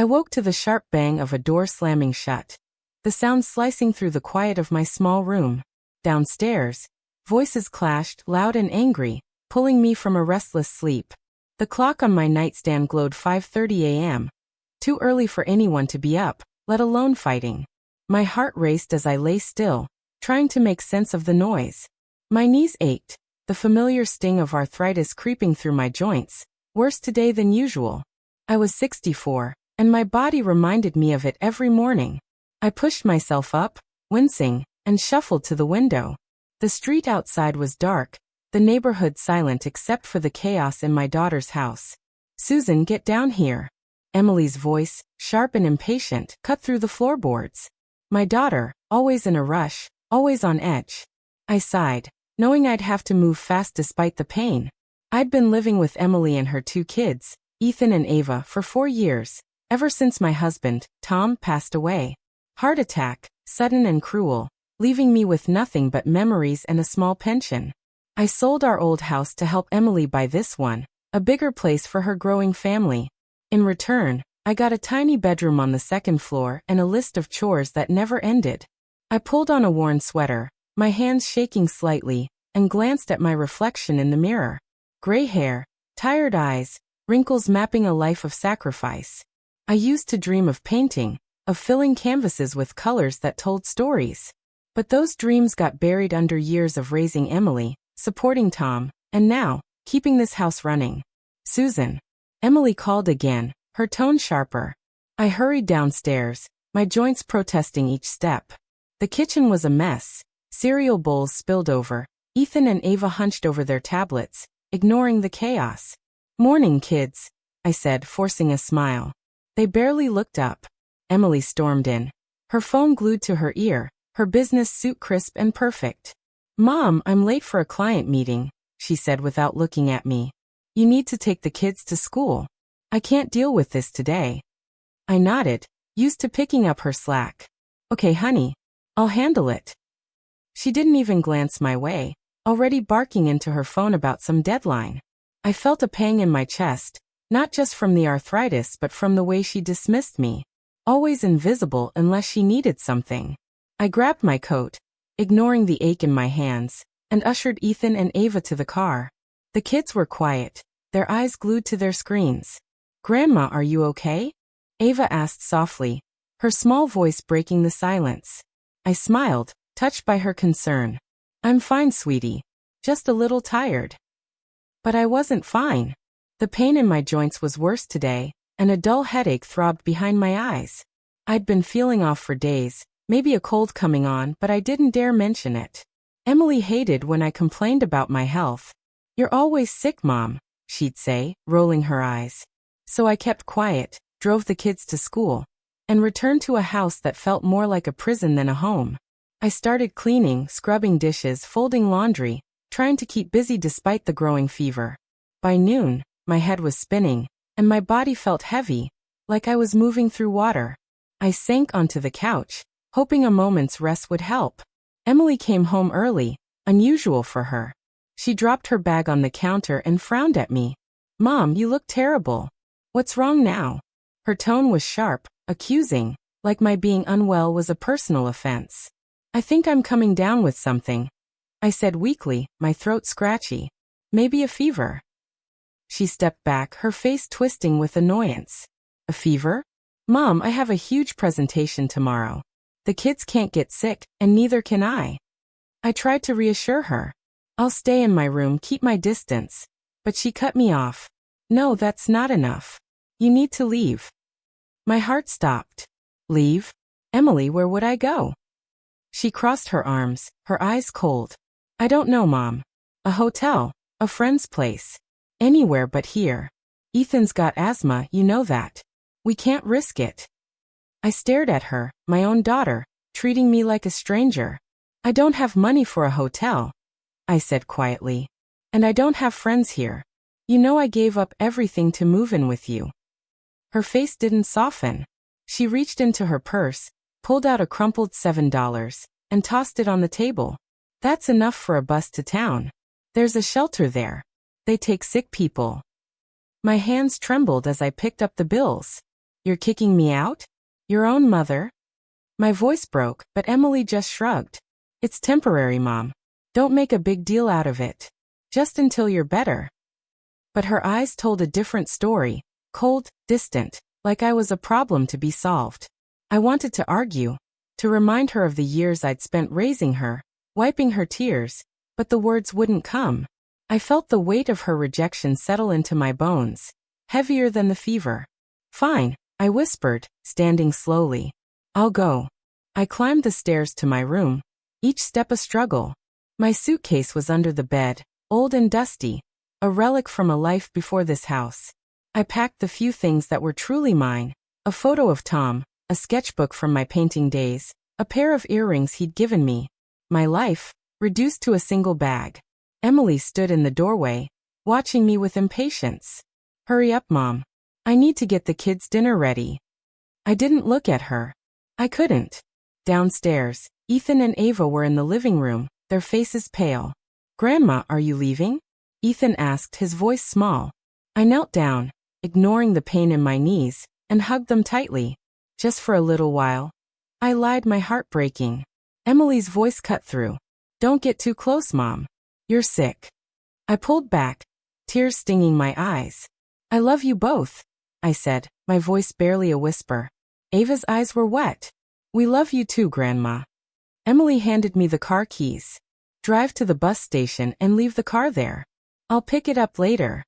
I woke to the sharp bang of a door slamming shut, the sound slicing through the quiet of my small room. Downstairs, voices clashed, loud and angry, pulling me from a restless sleep. The clock on my nightstand glowed 5:30 a.m. Too early for anyone to be up, let alone fighting. My heart raced as I lay still, trying to make sense of the noise. My knees ached, the familiar sting of arthritis creeping through my joints, worse today than usual. I was 64, and my body reminded me of it every morning. I pushed myself up, wincing, and shuffled to the window. The street outside was dark, the neighborhood silent except for the chaos in my daughter's house. "Susan, get down here." Emily's voice, sharp and impatient, cut through the floorboards. My daughter, always in a rush, always on edge. I sighed, knowing I'd have to move fast despite the pain. I'd been living with Emily and her 2 kids, Ethan and Ava, for 4 years, ever since my husband, Tom, passed away. Heart attack, sudden and cruel, leaving me with nothing but memories and a small pension. I sold our old house to help Emily buy this one, a bigger place for her growing family. In return, I got a tiny bedroom on the 2nd floor and a list of chores that never ended. I pulled on a worn sweater, my hands shaking slightly, and glanced at my reflection in the mirror. Gray hair, tired eyes, wrinkles mapping a life of sacrifice. I used to dream of painting, of filling canvases with colors that told stories. But those dreams got buried under years of raising Emily, supporting Tom, and now, keeping this house running. "Susan." Emily called again, her tone sharper. I hurried downstairs, my joints protesting each step. The kitchen was a mess, cereal bowls spilled over, Ethan and Ava hunched over their tablets, ignoring the chaos. "Morning, kids," I said, forcing a smile. They barely looked up. Emily stormed in, her phone glued to her ear, her business suit crisp and perfect. "Mom, I'm late for a client meeting," she said without looking at me. "You need to take the kids to school. I can't deal with this today." I nodded, used to picking up her slack. "Okay, honey. I'll handle it." She didn't even glance my way, already barking into her phone about some deadline. I felt a pang in my chest, not just from the arthritis but from the way she dismissed me. Always invisible unless she needed something. I grabbed my coat, ignoring the ache in my hands, and ushered Ethan and Ava to the car. The kids were quiet, their eyes glued to their screens. "Grandma, are you okay?" Ava asked softly, her small voice breaking the silence. I smiled, touched by her concern. "I'm fine, sweetie. Just a little tired." But I wasn't fine. The pain in my joints was worse today, and a dull headache throbbed behind my eyes. I'd been feeling off for days, maybe a cold coming on, but I didn't dare mention it. Emily hated when I complained about my health. "You're always sick, Mom," she'd say, rolling her eyes. So I kept quiet, drove the kids to school, and returned to a house that felt more like a prison than a home. I started cleaning, scrubbing dishes, folding laundry, trying to keep busy despite the growing fever. By noon, my head was spinning, and my body felt heavy, like I was moving through water. I sank onto the couch, hoping a moment's rest would help. Emily came home early, unusual for her. She dropped her bag on the counter and frowned at me. "Mom, you look terrible. What's wrong now?" Her tone was sharp, accusing, like my being unwell was a personal offense. "I think I'm coming down with something," I said weakly, my throat scratchy. "Maybe a fever." She stepped back, her face twisting with annoyance. "A fever? Mom, I have a huge presentation tomorrow. The kids can't get sick, and neither can I." I tried to reassure her. "I'll stay in my room, keep my distance." But she cut me off. "No, that's not enough. You need to leave." My heart stopped. Leave? Emily, where would I go? She crossed her arms, her eyes cold. "I don't know, Mom. A hotel, a friend's place. Anywhere but here. Ethan's got asthma, you know that. We can't risk it." I stared at her, my own daughter, treating me like a stranger. "I don't have money for a hotel," I said quietly. "And I don't have friends here. You know I gave up everything to move in with you." Her face didn't soften. She reached into her purse, pulled out a crumpled $7, and tossed it on the table. "That's enough for a bus to town. There's a shelter there. They take sick people." My hands trembled as I picked up the bills. You're kicking me out? Your own mother? My voice broke, but Emily just shrugged. It's temporary, Mom. Don't make a big deal out of it. Just until you're better. But her eyes told a different story, cold, distant, like I was a problem to be solved. I wanted to argue, to remind her of the years I'd spent raising her, wiping her tears, but the words wouldn't come. I felt the weight of her rejection settle into my bones, heavier than the fever. Fine, I whispered, standing slowly. I'll go. I climbed the stairs to my room, each step a struggle. My suitcase was under the bed, old and dusty, a relic from a life before this house. I packed the few things that were truly mine, a photo of Tom, a sketchbook from my painting days, a pair of earrings he'd given me. My life, reduced to a single bag. Emily stood in the doorway, watching me with impatience. Hurry up, Mom. I need to get the kids' dinner ready. I didn't look at her. I couldn't. Downstairs, Ethan and Ava were in the living room, their faces pale. Grandma, are you leaving? Ethan asked, his voice small. I knelt down, ignoring the pain in my knees, and hugged them tightly. Just for a little while. I lied, my heart breaking. Emily's voice cut through. Don't get too close, Mom. You're sick. I pulled back, tears stinging my eyes. I love you both, I said, my voice barely a whisper. Ava's eyes were wet. We love you too, Grandma. Emily handed me the car keys. Drive to the bus station and leave the car there. I'll pick it up later.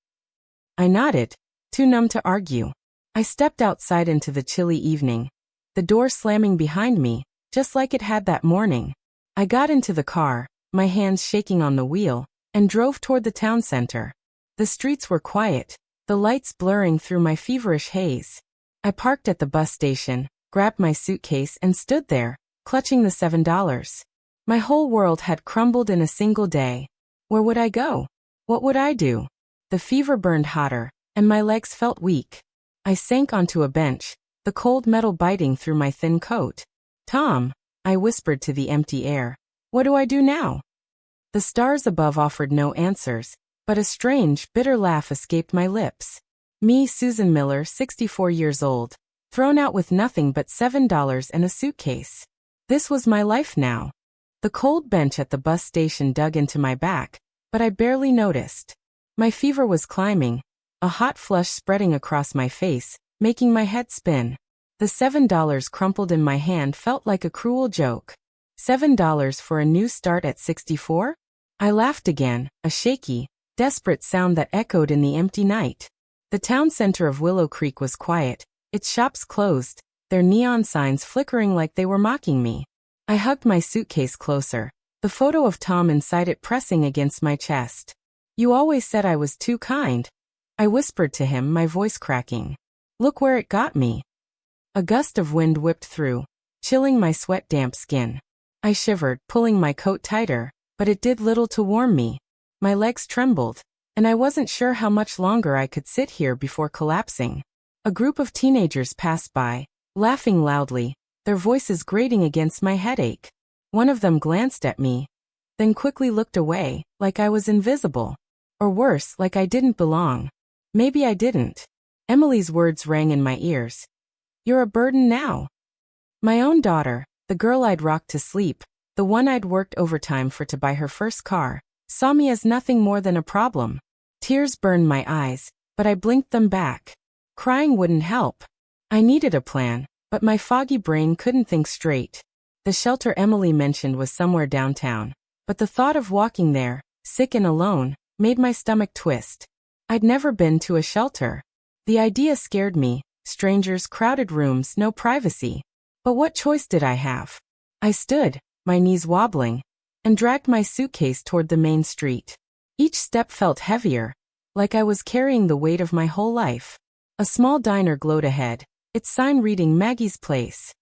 I nodded, too numb to argue. I stepped outside into the chilly evening, the door slamming behind me, just like it had that morning. I got into the car, my hands shaking on the wheel, and drove toward the town center. The streets were quiet, the lights blurring through my feverish haze. I parked at the bus station, grabbed my suitcase and stood there, clutching the $7. My whole world had crumbled in a single day. Where would I go? What would I do? The fever burned hotter, and my legs felt weak. I sank onto a bench, the cold metal biting through my thin coat. Tom, I whispered to the empty air. What do I do now? The stars above offered no answers, but a strange, bitter laugh escaped my lips. Me, Susan Miller, 64 years old, thrown out with nothing but $7 and a suitcase. This was my life now. The cold bench at the bus station dug into my back, but I barely noticed. My fever was climbing, a hot flush spreading across my face, making my head spin. The $7 crumpled in my hand felt like a cruel joke. $7 for a new start at 64? I laughed again, a shaky, desperate sound that echoed in the empty night. The town center of Willow Creek was quiet, its shops closed, their neon signs flickering like they were mocking me. I hugged my suitcase closer, the photo of Tom inside it pressing against my chest. You always said I was too kind. I whispered to him, my voice cracking. Look where it got me. A gust of wind whipped through, chilling my sweat-damp skin. I shivered, pulling my coat tighter, but it did little to warm me. My legs trembled, and I wasn't sure how much longer I could sit here before collapsing. A group of teenagers passed by, laughing loudly, their voices grating against my headache. One of them glanced at me, then quickly looked away, like I was invisible. Or worse, like I didn't belong. Maybe I didn't. Emily's words rang in my ears. You're a burden now. My own daughter, the girl I'd rocked to sleep, the one I'd worked overtime for to buy her first car, saw me as nothing more than a problem. Tears burned my eyes, but I blinked them back. Crying wouldn't help. I needed a plan, but my foggy brain couldn't think straight. The shelter Emily mentioned was somewhere downtown, but the thought of walking there, sick and alone, made my stomach twist. I'd never been to a shelter. The idea scared me, strangers, crowded rooms, no privacy. But what choice did I have? I stood, my knees wobbling, and dragged my suitcase toward the main street. Each step felt heavier, like I was carrying the weight of my whole life. A small diner glowed ahead, its sign reading Maggie's Place.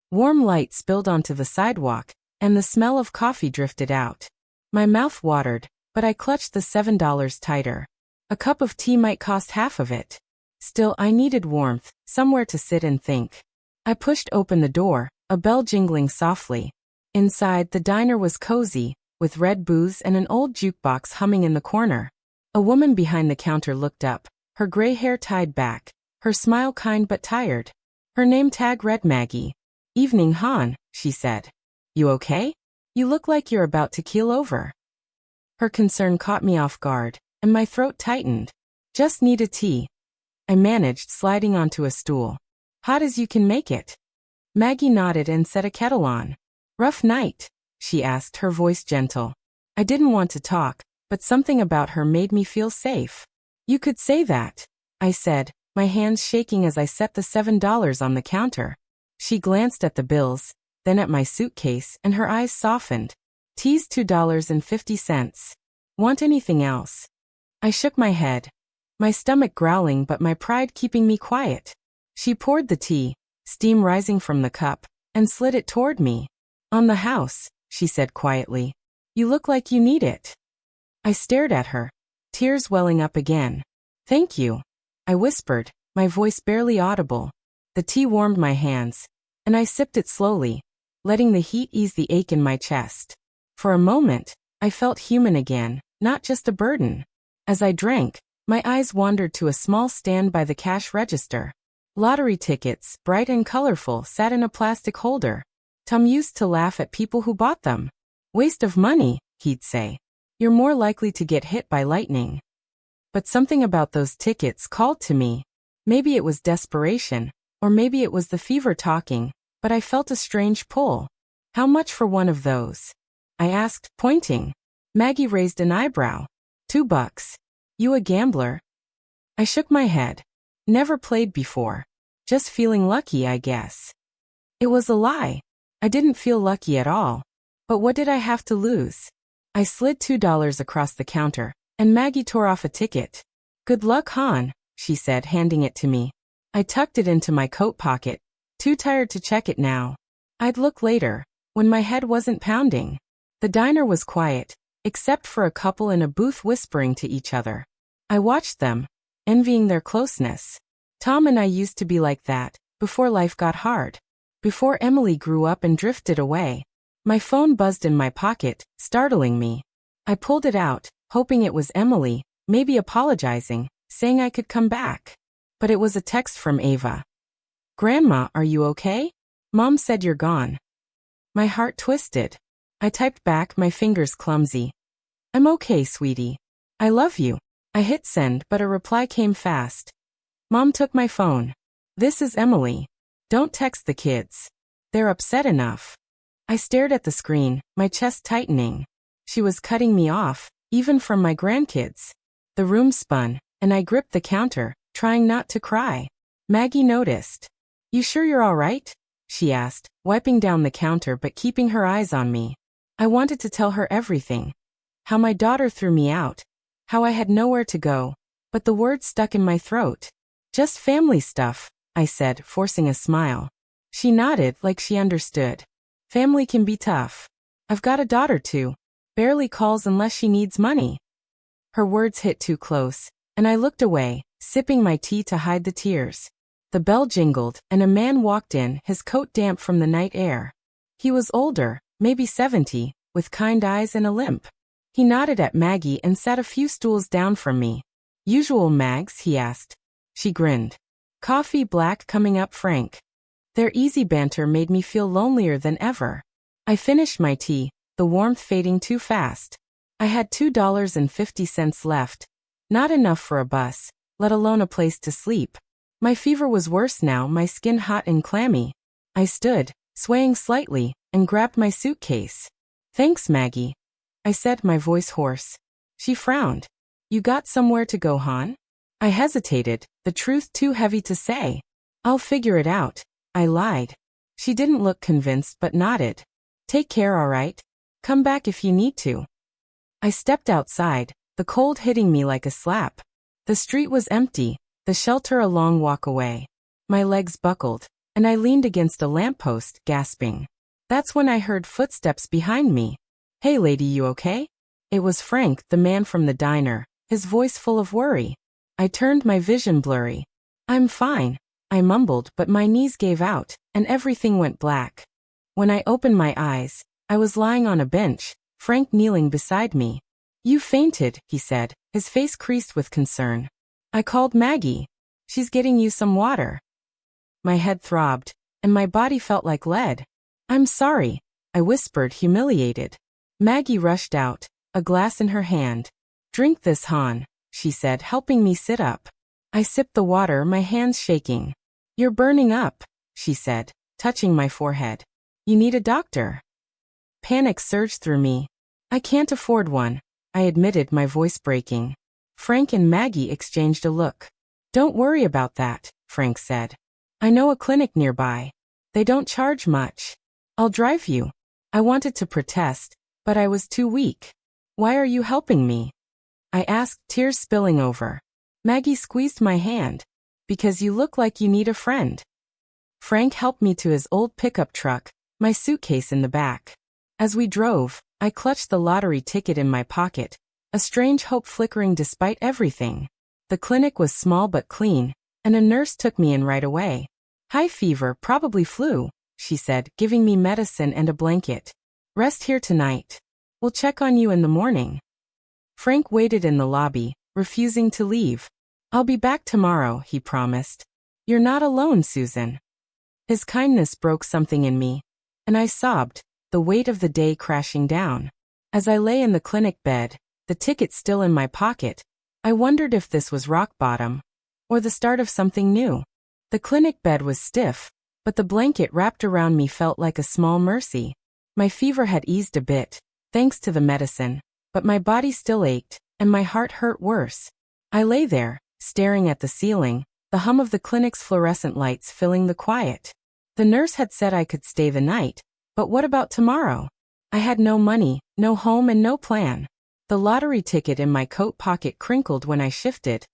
Warm light spilled onto the sidewalk, and the smell of coffee drifted out. My mouth watered, but I clutched the $7 tighter. A cup of tea might cost half of it. Still, I needed warmth, somewhere to sit and think. I pushed open the door, a bell jingling softly. Inside, the diner was cozy, with red booths and an old jukebox humming in the corner. A woman behind the counter looked up, her gray hair tied back, her smile kind but tired. Her name tag read Maggie. "Evening, Han," she said. "You okay? You look like you're about to keel over." Her concern caught me off guard, and my throat tightened. "Just need a tea," I managed, sliding onto a stool. "Hot as you can make it." Maggie nodded and set a kettle on. "Rough night?" she asked, her voice gentle. I didn't want to talk, but something about her made me feel safe. "You could say that," I said, my hands shaking as I set the $7 on the counter. She glanced at the bills, then at my suitcase, and her eyes softened. "Tea's $2.50. Want anything else?" I shook my head, my stomach growling but my pride keeping me quiet. She poured the tea, steam rising from the cup, and slid it toward me. "On the house," she said quietly. "You look like you need it." I stared at her, tears welling up again. "Thank you," I whispered, my voice barely audible. The tea warmed my hands, and I sipped it slowly, letting the heat ease the ache in my chest. For a moment, I felt human again, not just a burden. As I drank, my eyes wandered to a small stand by the cash register. Lottery tickets, bright and colorful, sat in a plastic holder. Tom used to laugh at people who bought them. "Waste of money," he'd say. "You're more likely to get hit by lightning." But something about those tickets called to me. Maybe it was desperation, or maybe it was the fever talking, but I felt a strange pull. "How much for one of those?" I asked, pointing. Maggie raised an eyebrow. $2. "You a gambler?" I shook my head. Never played before. Just feeling lucky, I guess. It was a lie. I didn't feel lucky at all. But what did I have to lose? I slid $2 across the counter, and Maggie tore off a ticket. "Good luck, Han," she said, handing it to me. I tucked it into my coat pocket, too tired to check it now. I'd look later, when my head wasn't pounding. The diner was quiet, except for a couple in a booth whispering to each other. I watched them, envying their closeness. Tom and I used to be like that, before life got hard. Before Emily grew up and drifted away. My phone buzzed in my pocket, startling me. I pulled it out, hoping it was Emily, maybe apologizing, saying I could come back. But it was a text from Ava. "Grandma, are you okay? Mom said you're gone." My heart twisted. I typed back, my fingers clumsy. "I'm okay, sweetie. I love you." I hit send, but a reply came fast. "Mom took my phone. This is Emily. Don't text the kids. They're upset enough." I stared at the screen, my chest tightening. She was cutting me off, even from my grandkids. The room spun, and I gripped the counter, trying not to cry. Maggie noticed. "You sure you're all right?" she asked, wiping down the counter but keeping her eyes on me. I wanted to tell her everything. How my daughter threw me out. How I had nowhere to go. But the words stuck in my throat. "Just family stuff," I said, forcing a smile. She nodded like she understood. "Family can be tough. I've got a daughter too. Barely calls unless she needs money." Her words hit too close, and I looked away, sipping my tea to hide the tears. The bell jingled, and a man walked in, his coat damp from the night air. He was older, maybe 70, with kind eyes and a limp. He nodded at Maggie and sat a few stools down from me. "Usual, Mags?" he asked. She grinned. "Coffee black coming up, Frank." Their easy banter made me feel lonelier than ever. I finished my tea, the warmth fading too fast. I had $2.50 left. Not enough for a bus, let alone a place to sleep. My fever was worse now, my skin hot and clammy. I stood, swaying slightly, and grabbed my suitcase. "Thanks, Maggie," I said, my voice hoarse. She frowned. "You got somewhere to go, Han?" I hesitated, the truth too heavy to say. "I'll figure it out," I lied. She didn't look convinced but nodded. "Take care, all right? Come back if you need to." I stepped outside, the cold hitting me like a slap. The street was empty, the shelter a long walk away. My legs buckled, and I leaned against a lamppost, gasping. That's when I heard footsteps behind me. "Hey lady, you okay?" It was Frank, the man from the diner, his voice full of worry. I turned, my vision blurry. "I'm fine," I mumbled, but my knees gave out, and everything went black. When I opened my eyes, I was lying on a bench, Frank kneeling beside me. "You fainted," he said, his face creased with concern. I called Maggie. She's getting you some water. My head throbbed, and my body felt like lead. I'm sorry, I whispered, humiliated. Maggie rushed out, a glass in her hand. Drink this, Han, she said, helping me sit up. I sipped the water, my hands shaking. You're burning up, she said, touching my forehead. You need a doctor. Panic surged through me. I can't afford one, I admitted, my voice breaking. Frank and Maggie exchanged a look. Don't worry about that, Frank said. I know a clinic nearby. They don't charge much. I'll drive you. I wanted to protest, but I was too weak. Why are you helping me? I asked, tears spilling over. Maggie squeezed my hand. Because you look like you need a friend. Frank helped me to his old pickup truck, my suitcase in the back. As we drove, I clutched the lottery ticket in my pocket, a strange hope flickering despite everything. The clinic was small but clean, and a nurse took me in right away. High fever, probably flu, she said, giving me medicine and a blanket. Rest here tonight. We'll check on you in the morning. Frank waited in the lobby, refusing to leave. I'll be back tomorrow, he promised. You're not alone, Susan. His kindness broke something in me, and I sobbed, the weight of the day crashing down. As I lay in the clinic bed, the ticket still in my pocket, I wondered if this was rock bottom, or the start of something new. The clinic bed was stiff, but the blanket wrapped around me felt like a small mercy. My fever had eased a bit, thanks to the medicine, but my body still ached, and my heart hurt worse. I lay there, staring at the ceiling, the hum of the clinic's fluorescent lights filling the quiet. The nurse had said I could stay the night, but what about tomorrow? I had no money, no home, and no plan. The lottery ticket in my coat pocket crinkled when I shifted,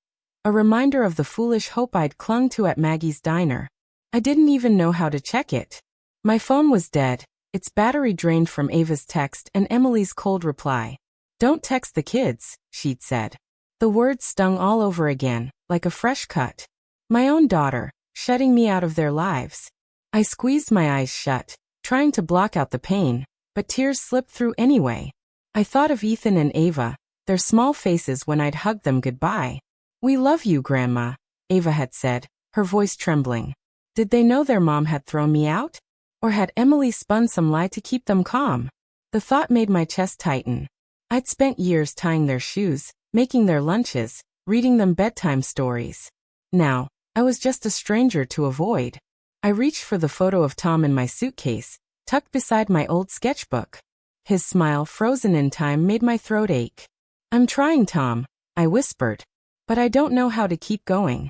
a reminder of the foolish hope I'd clung to at Maggie's diner. I didn't even know how to check it. My phone was dead, its battery drained from Ava's text and Emily's cold reply. Don't text the kids, she'd said. The words stung all over again, like a fresh cut. My own daughter, shutting me out of their lives. I squeezed my eyes shut, trying to block out the pain, but tears slipped through anyway. I thought of Ethan and Ava, their small faces when I'd hugged them goodbye. We love you, Grandma, Ava had said, her voice trembling. Did they know their mom had thrown me out? Or had Emily spun some lie to keep them calm? The thought made my chest tighten. I'd spent years tying their shoes, making their lunches, reading them bedtime stories. Now, I was just a stranger to avoid. I reached for the photo of Tom in my suitcase, tucked beside my old sketchbook. His smile, frozen in time, made my throat ache. I'm trying, Tom, I whispered. But I don't know how to keep going.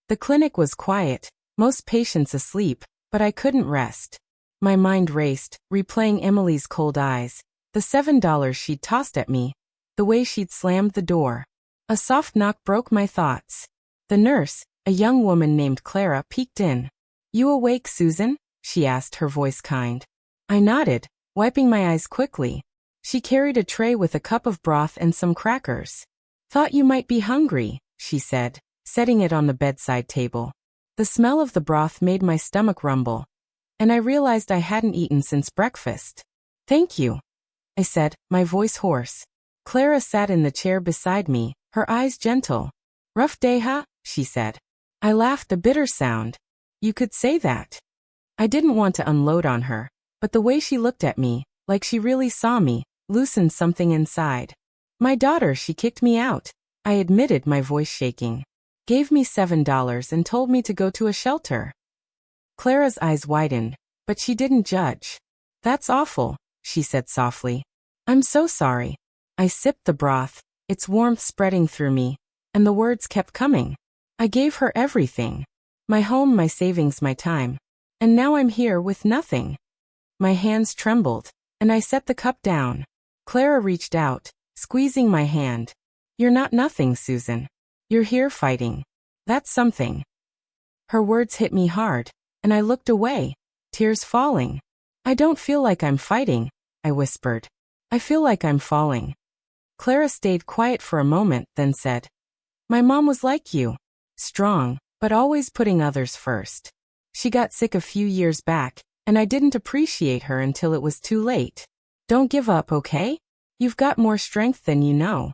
The clinic was quiet, most patients asleep, but I couldn't rest. My mind raced, replaying Emily's cold eyes, the $7 she'd tossed at me, the way she'd slammed the door. A soft knock broke my thoughts. The nurse, a young woman named Clara, peeked in. You awake, Susan? She asked, her voice kind. I nodded, wiping my eyes quickly. She carried a tray with a cup of broth and some crackers. Thought you might be hungry, she said, setting it on the bedside table. The smell of the broth made my stomach rumble, and I realized I hadn't eaten since breakfast. Thank you, I said, my voice hoarse. Clara sat in the chair beside me, her eyes gentle. Rough day, huh? She said. I laughed, a bitter sound. You could say that. I didn't want to unload on her, but the way she looked at me, like she really saw me, loosened something inside. My daughter, she kicked me out, I admitted, my voice shaking. Gave me $7 and told me to go to a shelter. Clara's eyes widened, but she didn't judge. That's awful, she said softly. I'm so sorry. I sipped the broth, its warmth spreading through me, and the words kept coming. I gave her everything. My home, my savings, my time. And now I'm here with nothing. My hands trembled, and I set the cup down. Clara reached out, squeezing my hand. You're not nothing, Susan. You're here fighting. That's something. Her words hit me hard, and I looked away, tears falling. I don't feel like I'm fighting, I whispered. I feel like I'm falling. Clara stayed quiet for a moment, then said, My mom was like you. Strong, but always putting others first. She got sick a few years back, and I didn't appreciate her until it was too late. Don't give up, okay? You've got more strength than you know.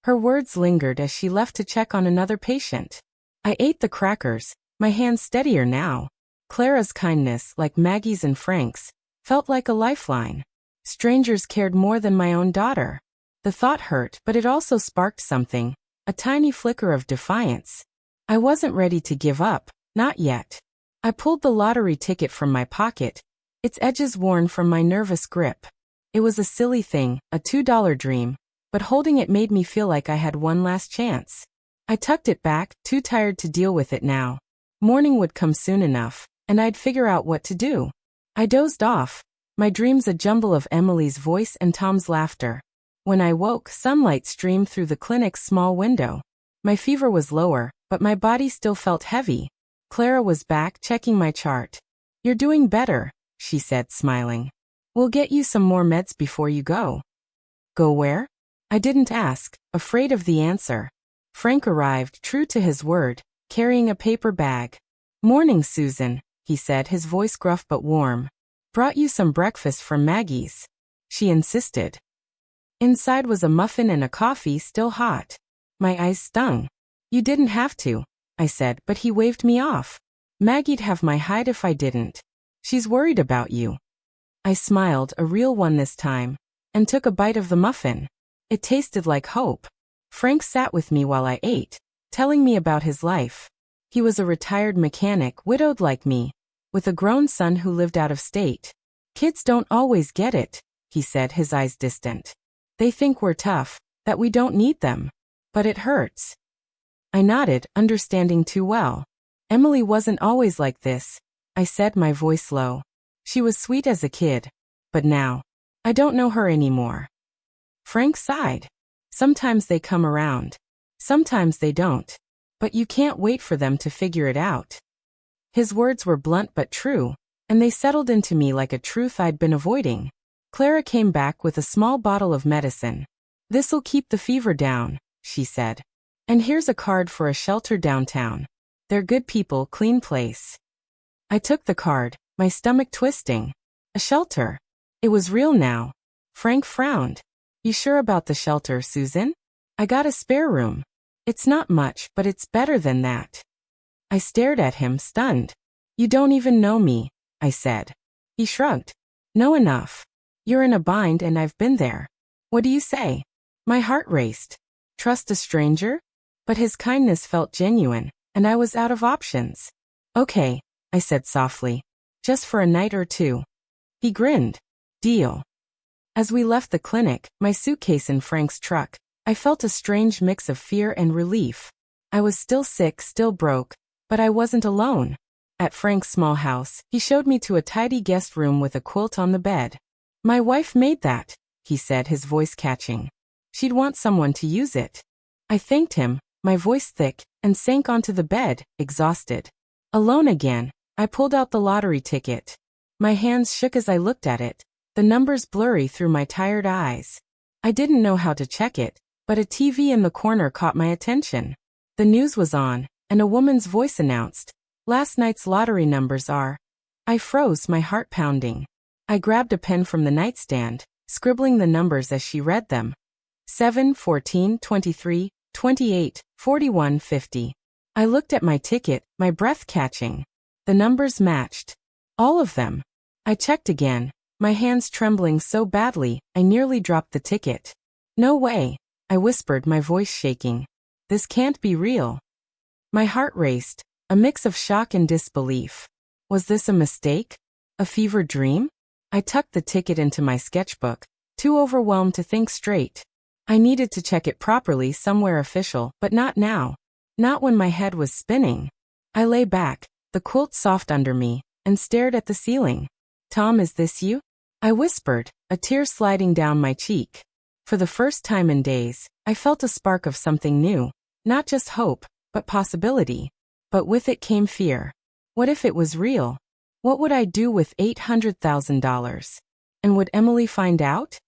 Her words lingered as she left to check on another patient. I ate the crackers, my hands steadier now. Clara's kindness, like Maggie's and Frank's, felt like a lifeline. Strangers cared more than my own daughter. The thought hurt, but it also sparked something, a tiny flicker of defiance. I wasn't ready to give up, not yet. I pulled the lottery ticket from my pocket, its edges worn from my nervous grip. It was a silly thing, a $2 dream, but holding it made me feel like I had one last chance. I tucked it back, too tired to deal with it now. Morning would come soon enough, and I'd figure out what to do. I dozed off, my dreams a jumble of Emily's voice and Tom's laughter. When I woke, sunlight streamed through the clinic's small window. My fever was lower, but my body still felt heavy. Clara was back, checking my chart. "You're doing better," she said, smiling. "We'll get you some more meds before you go." Go where? I didn't ask, afraid of the answer. Frank arrived, true to his word, carrying a paper bag. "Morning, Susan," he said, his voice gruff but warm. "Brought you some breakfast from Maggie's." She insisted. Inside was a muffin and a coffee still hot. My eyes stung. "You didn't have to," I said, but he waved me off. "Maggie'd have my hide if I didn't. She's worried about you." I smiled, a real one this time, and took a bite of the muffin. It tasted like hope. Frank sat with me while I ate, telling me about his life. He was a retired mechanic, widowed like me, with a grown son who lived out of state. "Kids don't always get it," he said, his eyes distant. "They think we're tough, that we don't need them. But it hurts." I nodded, understanding too well. "Emily wasn't always like this," I said, my voice low. "She was sweet as a kid. But now, I don't know her anymore." Frank sighed. "Sometimes they come around. Sometimes they don't. But you can't wait for them to figure it out." His words were blunt but true, and they settled into me like a truth I'd been avoiding. Clara came back with a small bottle of medicine. "This'll keep the fever down," she said. "And here's a card for a shelter downtown. They're good people, clean place." I took the card, my stomach twisting. A shelter. It was real now. Frank frowned. "You sure about the shelter, Susan? I got a spare room. It's not much, but it's better than that." I stared at him, stunned. "You don't even know me," I said. He shrugged. "Know enough. You're in a bind and I've been there. What do you say?" My heart raced. Trust a stranger? But his kindness felt genuine, and I was out of options. "Okay," I said softly. "Just for a night or two." He grinned. "Deal." As we left the clinic, my suitcase in Frank's truck, I felt a strange mix of fear and relief. I was still sick, still broke, but I wasn't alone. At Frank's small house, he showed me to a tidy guest room with a quilt on the bed. "My wife made that," he said, his voice catching. "She'd want someone to use it." I thanked him, my voice thick, and sank onto the bed, exhausted. Alone again, I pulled out the lottery ticket. My hands shook as I looked at it, the numbers blurry through my tired eyes. I didn't know how to check it, but a TV in the corner caught my attention. The news was on, and a woman's voice announced, "Last night's lottery numbers are..." I froze, my heart pounding. I grabbed a pen from the nightstand, scribbling the numbers as she read them. 7, 14, 23, 28, 41, 50. I looked at my ticket, my breath catching. The numbers matched. All of them. I checked again, my hands trembling so badly, I nearly dropped the ticket. "No way," I whispered, my voice shaking. "This can't be real." My heart raced, a mix of shock and disbelief. Was this a mistake? A fever dream? I tucked the ticket into my sketchbook, too overwhelmed to think straight. I needed to check it properly somewhere official, but not now. Not when my head was spinning. I lay back, the quilt soft under me, and stared at the ceiling. "Tom, is this you?" I whispered, a tear sliding down my cheek. For the first time in days, I felt a spark of something new. Not just hope, but possibility. But with it came fear. What if it was real? What would I do with $800,000? And would Emily find out?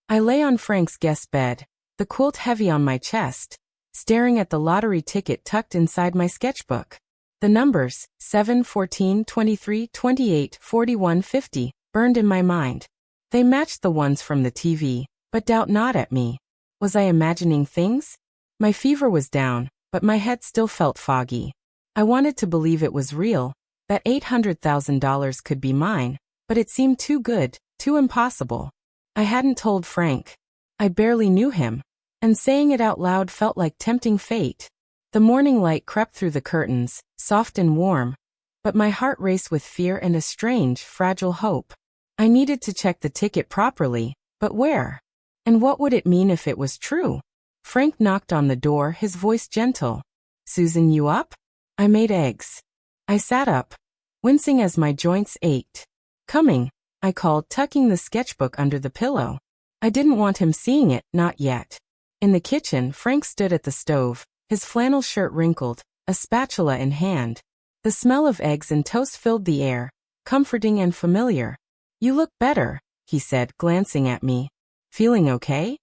I lay on Frank's guest bed, the quilt heavy on my chest, staring at the lottery ticket tucked inside my sketchbook. The numbers, 7, 14, 23, 28, 41, 50, burned in my mind. They matched the ones from the TV, but doubt not at me. Was I imagining things? My fever was down, but my head still felt foggy. I wanted to believe it was real, that $800,000 could be mine, but it seemed too good, too impossible. I hadn't told Frank. I barely knew him, and saying it out loud felt like tempting fate. The morning light crept through the curtains, soft and warm, but my heart raced with fear and a strange, fragile hope. I needed to check the ticket properly, but where? And what would it mean if it was true? Frank knocked on the door, his voice gentle. "Susan, you up?" I made eggs. I sat up, wincing as my joints ached. "Coming," I called, tucking the sketchbook under the pillow. I didn't want him seeing it, not yet. In the kitchen, Frank stood at the stove, his flannel shirt wrinkled, a spatula in hand. The smell of eggs and toast filled the air, comforting and familiar. "You look better," he said, glancing at me. "Feeling okay?"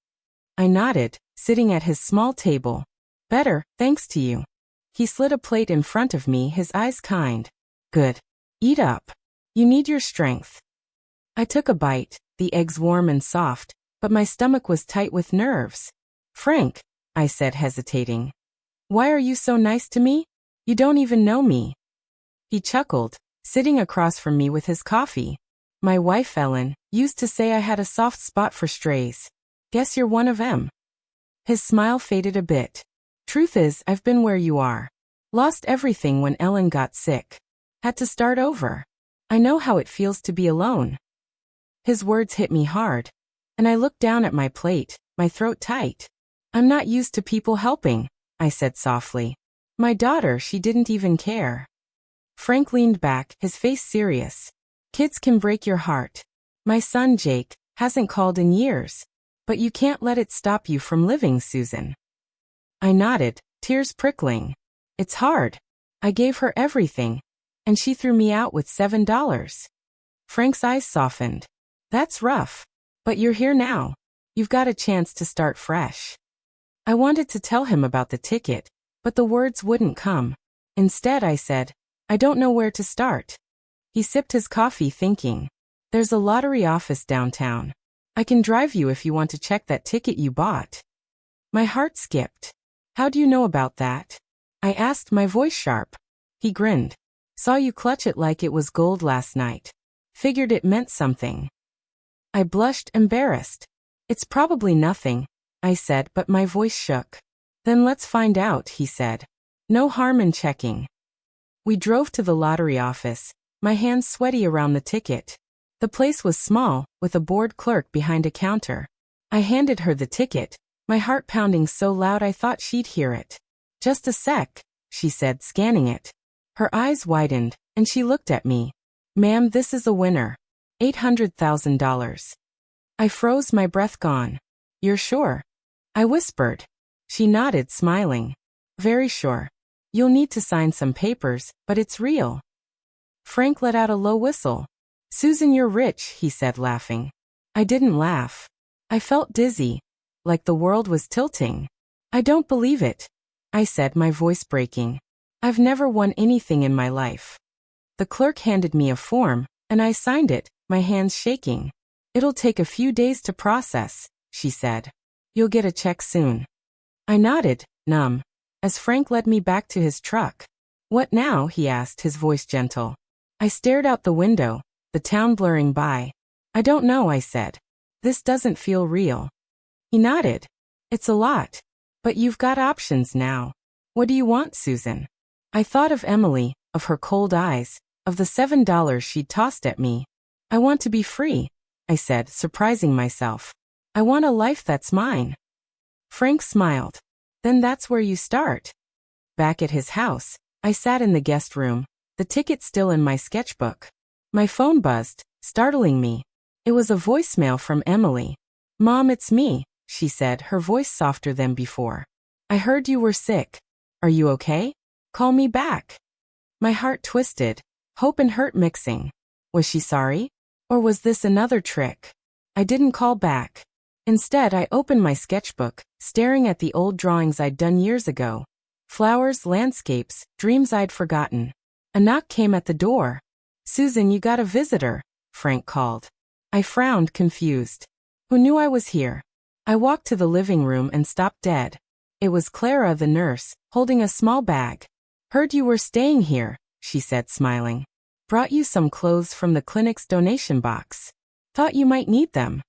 I nodded, sitting at his small table. "Better, thanks to you." He slid a plate in front of me, his eyes kind. "Good. Eat up. You need your strength." I took a bite, the eggs warm and soft, but my stomach was tight with nerves. "Frank," I said, hesitating. "Why are you so nice to me? You don't even know me." He chuckled, sitting across from me with his coffee. "My wife Ellen used to say I had a soft spot for strays. Guess you're one of 'em." His smile faded a bit. "Truth is, I've been where you are. Lost everything when Ellen got sick. Had to start over. I know how it feels to be alone." His words hit me hard, and I looked down at my plate, my throat tight. "I'm not used to people helping," I said softly. "My daughter, she didn't even care." Frank leaned back, his face serious. "Kids can break your heart. My son, Jake, hasn't called in years. But you can't let it stop you from living, Susan." I nodded, tears prickling. "It's hard. I gave her everything, and she threw me out with $7. Frank's eyes softened. "That's rough. But you're here now. You've got a chance to start fresh." I wanted to tell him about the ticket, but the words wouldn't come. Instead, I said, "I don't know where to start." He sipped his coffee, thinking. "There's a lottery office downtown. I can drive you if you want to check that ticket you bought." My heart skipped. "How do you know about that?" I asked, my voice sharp. He grinned. "Saw you clutch it like it was gold last night. Figured it meant something." I blushed, embarrassed. "It's probably nothing," I said, but my voice shook. "Then let's find out," he said. "No harm in checking." We drove to the lottery office, my hands sweaty around the ticket. The place was small, with a bored clerk behind a counter. I handed her the ticket, my heart pounding so loud I thought she'd hear it. "Just a sec," she said, scanning it. Her eyes widened, and she looked at me. "Ma'am, this is a winner. $800,000. I froze, my breath gone. "You're sure?" I whispered. She nodded, smiling. "Very sure. You'll need to sign some papers, but it's real." Frank let out a low whistle. "Susan, you're rich," he said, laughing. I didn't laugh. I felt dizzy, like the world was tilting. "I don't believe it," I said, my voice breaking. "I've never won anything in my life." The clerk handed me a form, and I signed it, my hands shaking. "It'll take a few days to process," she said. "You'll get a check soon." I nodded, numb, as Frank led me back to his truck. "What now?" he asked, his voice gentle. I stared out the window, the town blurring by. "I don't know," I said. "This doesn't feel real." He nodded. "It's a lot. But you've got options now. What do you want, Susan?" I thought of Emily, of her cold eyes, of the $7 she'd tossed at me. "I want to be free," I said, surprising myself. "I want a life that's mine." Frank smiled. "Then that's where you start." Back at his house, I sat in the guest room, the ticket still in my sketchbook. My phone buzzed, startling me. It was a voicemail from Emily. "Mom, it's me," she said, her voice softer than before. "I heard you were sick. Are you okay? Call me back." My heart twisted, hope and hurt mixing. Was she sorry? Or was this another trick? I didn't call back. Instead, I opened my sketchbook, staring at the old drawings I'd done years ago. Flowers, landscapes, dreams I'd forgotten. A knock came at the door. "Susan, you got a visitor," Frank called. I frowned, confused. Who knew I was here? I walked to the living room and stopped dead. It was Clara, the nurse, holding a small bag. Heard you were staying here, she said, smiling. Brought you some clothes from the clinic's donation box. Thought you might need them.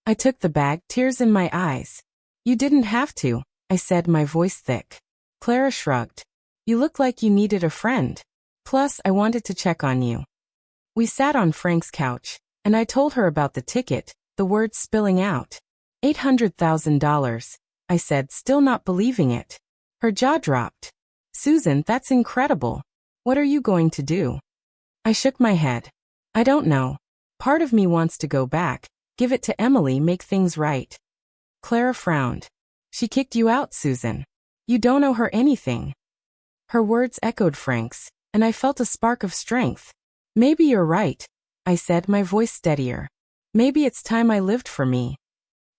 I took the bag, tears in my eyes. You didn't have to, I said, my voice thick. Clara shrugged. You look like you needed a friend. Plus, I wanted to check on you. We sat on Frank's couch, and I told her about the ticket, the words spilling out. $800,000, I said, still not believing it. Her jaw dropped. Susan, that's incredible. What are you going to do? I shook my head. I don't know. Part of me wants to go back, give it to Emily, make things right. Clara frowned. She kicked you out, Susan. You don't owe her anything. Her words echoed Frank's, and I felt a spark of strength. Maybe you're right, I said, my voice steadier. Maybe it's time I lived for me.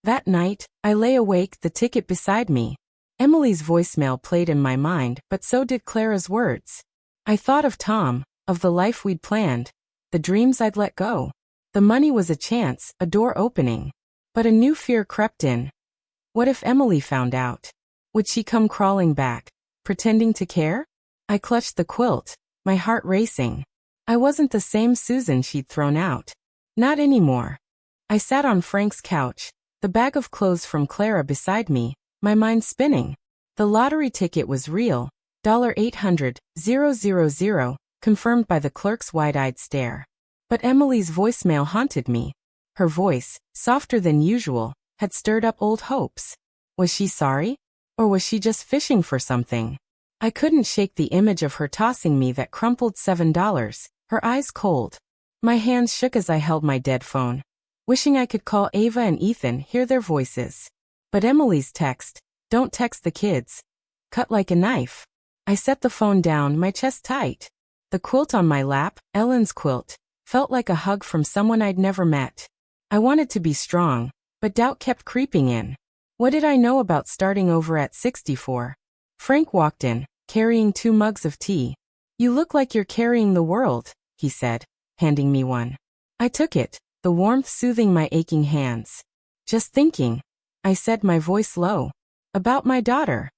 That night, I lay awake, the ticket beside me. Emily's voicemail played in my mind, but so did Clara's words. I thought of Tom, of the life we'd planned, the dreams I'd let go. The money was a chance, a door opening. But a new fear crept in. What if Emily found out? Would she come crawling back, pretending to care? I clutched the quilt, my heart racing. I wasn't the same Susan she'd thrown out. Not anymore. I sat on Frank's couch, the bag of clothes from Clara beside me, my mind spinning. The lottery ticket was real, $800,000, confirmed by the clerk's wide-eyed stare. But Emily's voicemail haunted me. Her voice, softer than usual, had stirred up old hopes. Was she sorry? Or was she just fishing for something? I couldn't shake the image of her tossing me that crumpled $7, her eyes cold. My hands shook as I held my dead phone, wishing I could call Ava and Ethan, hear their voices. But Emily's text, "Don't text the kids," cut like a knife. I set the phone down, my chest tight. The quilt on my lap, Ellen's quilt, felt like a hug from someone I'd never met. I wanted to be strong, but doubt kept creeping in. What did I know about starting over at 64? Frank walked in, carrying 2 mugs of tea. You look like you're carrying the world, he said, handing me one. I took it, the warmth soothing my aching hands. Just thinking, I said, my voice low, about my daughter.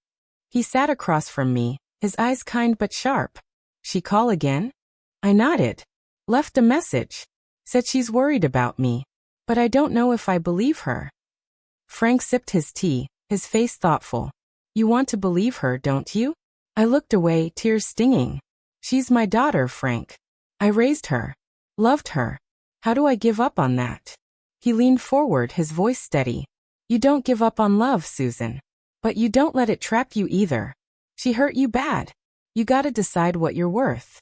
He sat across from me, his eyes kind but sharp. She call again? I nodded. Left a message. Said she's worried about me. But I don't know if I believe her. Frank sipped his tea, his face thoughtful. You want to believe her, don't you? I looked away, tears stinging. She's my daughter, Frank. I raised her. Loved her. How do I give up on that? He leaned forward, his voice steady. You don't give up on love, Susan. But you don't let it trap you either. She hurt you bad. You gotta decide what you're worth.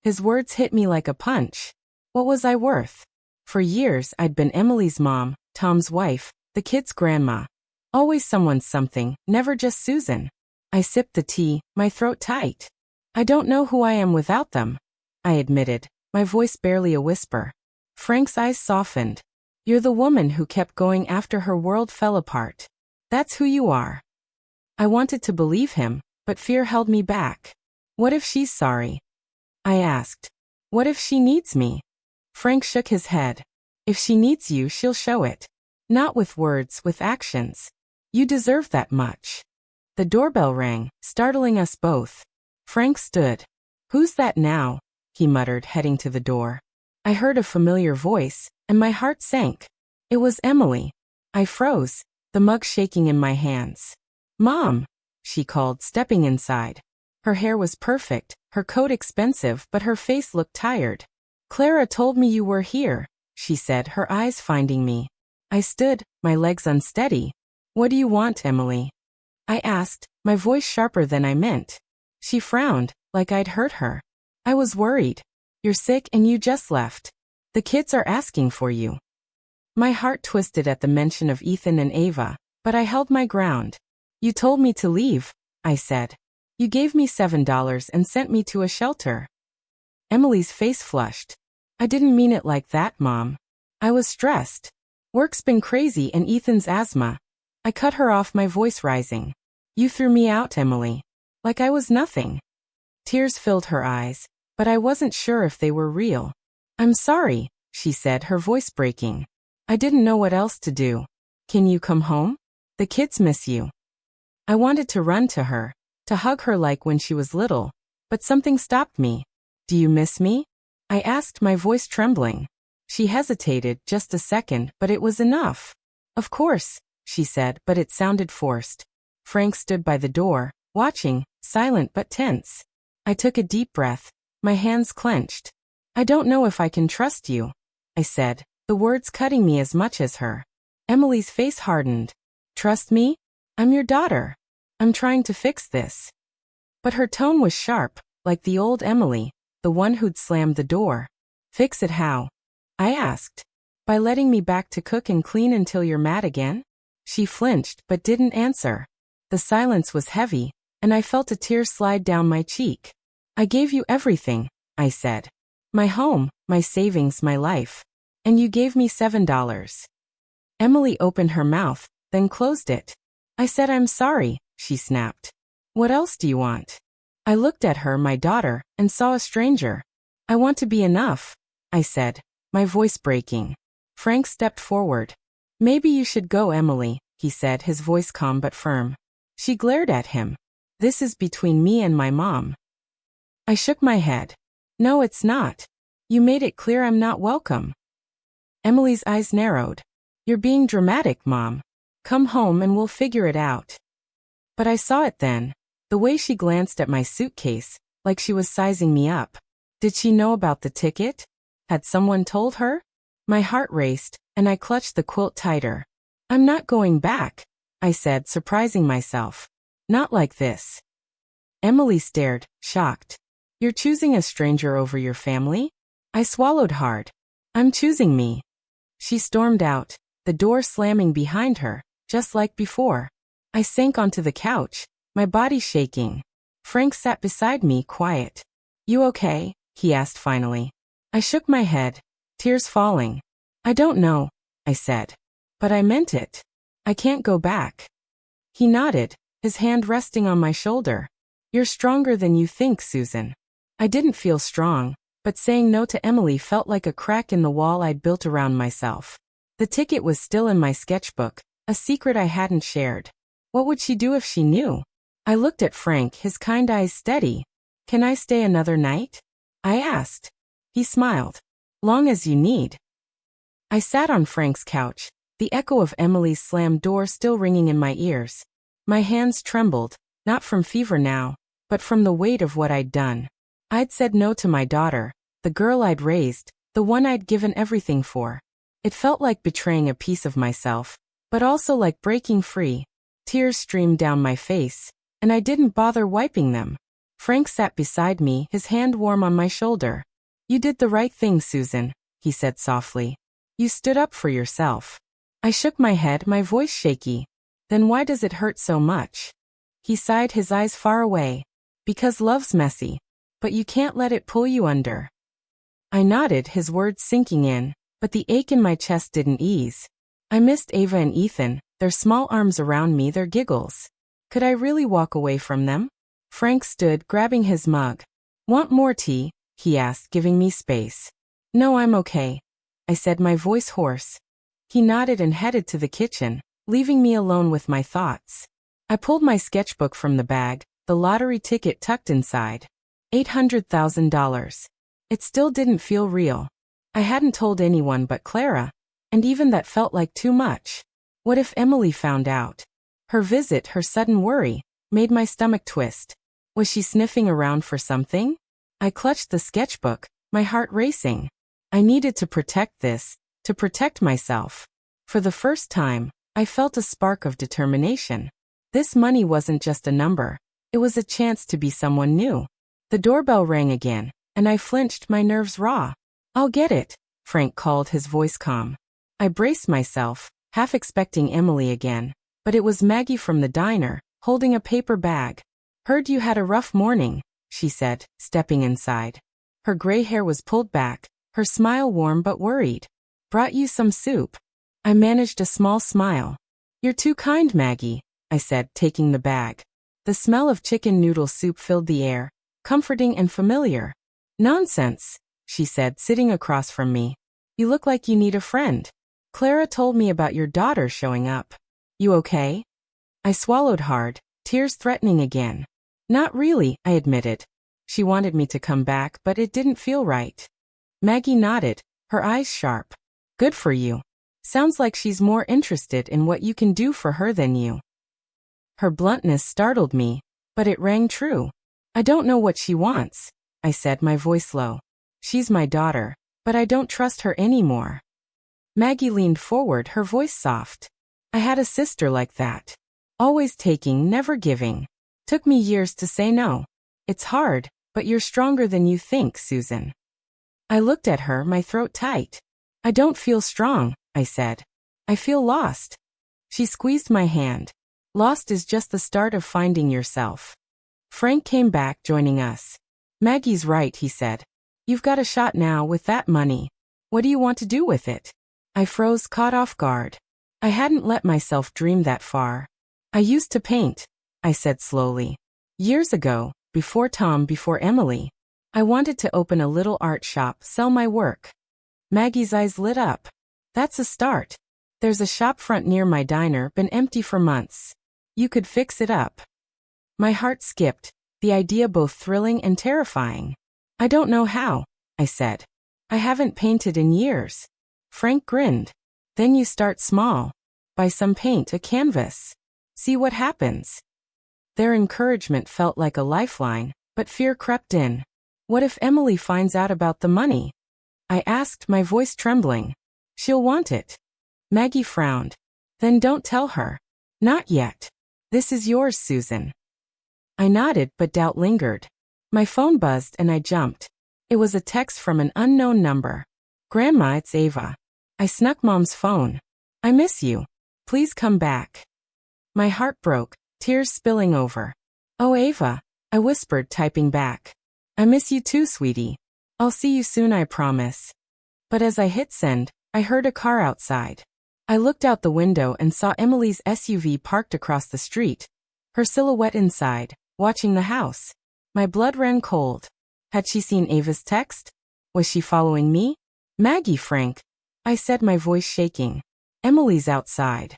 His words hit me like a punch. What was I worth? For years, I'd been Emily's mom, Tom's wife, the kids' grandma. Always someone's something, never just Susan. I sipped the tea, my throat tight. I don't know who I am without them, I admitted, my voice barely a whisper. Frank's eyes softened. You're the woman who kept going after her world fell apart. That's who you are. I wanted to believe him, but fear held me back. What if she's sorry? I asked. What if she needs me? Frank shook his head. If she needs you, she'll show it. Not with words, with actions. You deserve that much. The doorbell rang, startling us both. Frank stood. Who's that now? He muttered, heading to the door. I heard a familiar voice, and my heart sank. It was Emily. I froze, the mug shaking in my hands. Mom, she called, stepping inside. Her hair was perfect, her coat expensive, but her face looked tired. Clara told me you were here, she said, her eyes finding me. I stood, my legs unsteady. What do you want, Emily? I asked, my voice sharper than I meant. She frowned, like I'd hurt her. I was worried. You're sick and you just left. The kids are asking for you. My heart twisted at the mention of Ethan and Ava, but I held my ground. You told me to leave, I said. You gave me $7 and sent me to a shelter. Emily's face flushed. I didn't mean it like that, Mom. I was stressed. Work's been crazy and Ethan's asthma. I cut her off, my voice rising. You threw me out, Emily. Like I was nothing. Tears filled her eyes, but I wasn't sure if they were real. I'm sorry, she said, her voice breaking. I didn't know what else to do. Can you come home? The kids miss you. I wanted to run to her, to hug her like when she was little, but something stopped me. Do you miss me? I asked, my voice trembling. She hesitated just a second, but it was enough. Of course, she said, but it sounded forced. Frank stood by the door, watching, silent but tense. I took a deep breath. My hands clenched. I don't know if I can trust you, I said, the words cutting me as much as her. Emily's face hardened. Trust me? I'm your daughter. I'm trying to fix this. But her tone was sharp, like the old Emily, the one who'd slammed the door. Fix it how? I asked. By letting me back to cook and clean until you're mad again? She flinched but didn't answer. The silence was heavy, and I felt a tear slide down my cheek. I gave you everything, I said. My home, my savings, my life. And you gave me $7. Emily opened her mouth, then closed it. I said I'm sorry, she snapped. What else do you want? I looked at her, my daughter, and saw a stranger. I want to be enough, I said, my voice breaking. Frank stepped forward. Maybe you should go, Emily, he said, his voice calm but firm. She glared at him. This is between me and my mom. I shook my head. No, it's not. You made it clear I'm not welcome. Emily's eyes narrowed. You're being dramatic, Mom. Come home and we'll figure it out. But I saw it then. The way she glanced at my suitcase, like she was sizing me up. Did she know about the ticket? Had someone told her? My heart raced, and I clutched the quilt tighter. I'm not going back, I said, surprising myself. Not like this. Emily stared, shocked. You're choosing a stranger over your family? I swallowed hard. I'm choosing me. She stormed out, the door slamming behind her, just like before. I sank onto the couch, my body shaking. Frank sat beside me, quiet. You okay? He asked finally. I shook my head, tears falling. I don't know, I said. But I meant it. I can't go back. He nodded, his hand resting on my shoulder. You're stronger than you think, Susan. I didn't feel strong, but saying no to Emily felt like a crack in the wall I'd built around myself. The ticket was still in my sketchbook, a secret I hadn't shared. What would she do if she knew? I looked at Frank, his kind eyes steady. Can I stay another night? I asked. He smiled. Long as you need. I sat on Frank's couch, the echo of Emily's slammed door still ringing in my ears. My hands trembled, not from fever now, but from the weight of what I'd done. I'd said no to my daughter, the girl I'd raised, the one I'd given everything for. It felt like betraying a piece of myself, but also like breaking free. Tears streamed down my face, and I didn't bother wiping them. Frank sat beside me, his hand warm on my shoulder. You did the right thing, Susan, he said softly. You stood up for yourself. I shook my head, my voice shaky. Then why does it hurt so much? He sighed, his eyes far away. Because love's messy, but you can't let it pull you under. I nodded, his words sinking in, but the ache in my chest didn't ease. I missed Ava and Ethan, their small arms around me, their giggles. Could I really walk away from them? Frank stood, grabbing his mug. Want more tea? He asked, giving me space. No, I'm okay, I said, my voice hoarse. He nodded and headed to the kitchen, leaving me alone with my thoughts. I pulled my sketchbook from the bag, the lottery ticket tucked inside. $800,000. It still didn't feel real. I hadn't told anyone but Clara, and even that felt like too much. What if Emily found out? Her visit, her sudden worry, made my stomach twist. Was she sniffing around for something? I clutched the sketchbook, my heart racing. I needed to protect this, to protect myself. For the first time, I felt a spark of determination. This money wasn't just a number. It was a chance to be someone new. The doorbell rang again, and I flinched, my nerves raw. I'll get it, Frank called, his voice calm. I braced myself, half expecting Emily again, but it was Maggie from the diner, holding a paper bag. Heard you had a rough morning, she said, stepping inside. Her gray hair was pulled back, her smile warm but worried. Brought you some soup. I managed a small smile. You're too kind, Maggie, I said, taking the bag. The smell of chicken noodle soup filled the air, comforting and familiar. Nonsense, she said, sitting across from me. You look like you need a friend. Clara told me about your daughter showing up. You okay? I swallowed hard, tears threatening again. Not really, I admitted. She wanted me to come back, but it didn't feel right. Maggie nodded, her eyes sharp. Good for you. Sounds like she's more interested in what you can do for her than you. Her bluntness startled me, but it rang true. I don't know what she wants, I said, my voice low. She's my daughter, but I don't trust her anymore. Maggie leaned forward, her voice soft. I had a sister like that. Always taking, never giving. Took me years to say no. It's hard, but you're stronger than you think, Susan. I looked at her, my throat tight. I don't feel strong, I said. I feel lost. She squeezed my hand. Lost is just the start of finding yourself. Frank came back, joining us. Maggie's right, he said. You've got a shot now with that money. What do you want to do with it? I froze, caught off guard. I hadn't let myself dream that far. I used to paint, I said slowly. Years ago, before Tom, before Emily. I wanted to open a little art shop, sell my work. Maggie's eyes lit up. That's a start. There's a shop front near my diner, been empty for months. You could fix it up. My heart skipped, the idea both thrilling and terrifying. I don't know how, I said. I haven't painted in years. Frank grinned. Then you start small. Buy some paint, a canvas. See what happens. Their encouragement felt like a lifeline, but fear crept in. What if Emily finds out about the money? I asked, my voice trembling. She'll want it. Maggie frowned. Then don't tell her. Not yet. This is yours, Susan. I nodded, but doubt lingered. My phone buzzed and I jumped. It was a text from an unknown number. Grandma, it's Ava. I snuck Mom's phone. I miss you. Please come back. My heart broke, tears spilling over. Oh, Ava, I whispered, typing back. I miss you too, sweetie. I'll see you soon, I promise. But as I hit send, I heard a car outside. I looked out the window and saw Emily's SUV parked across the street. Her silhouette inside, watching the house. My blood ran cold. Had she seen Ava's text? Was she following me? Maggie, Frank, I said, my voice shaking. Emily's outside.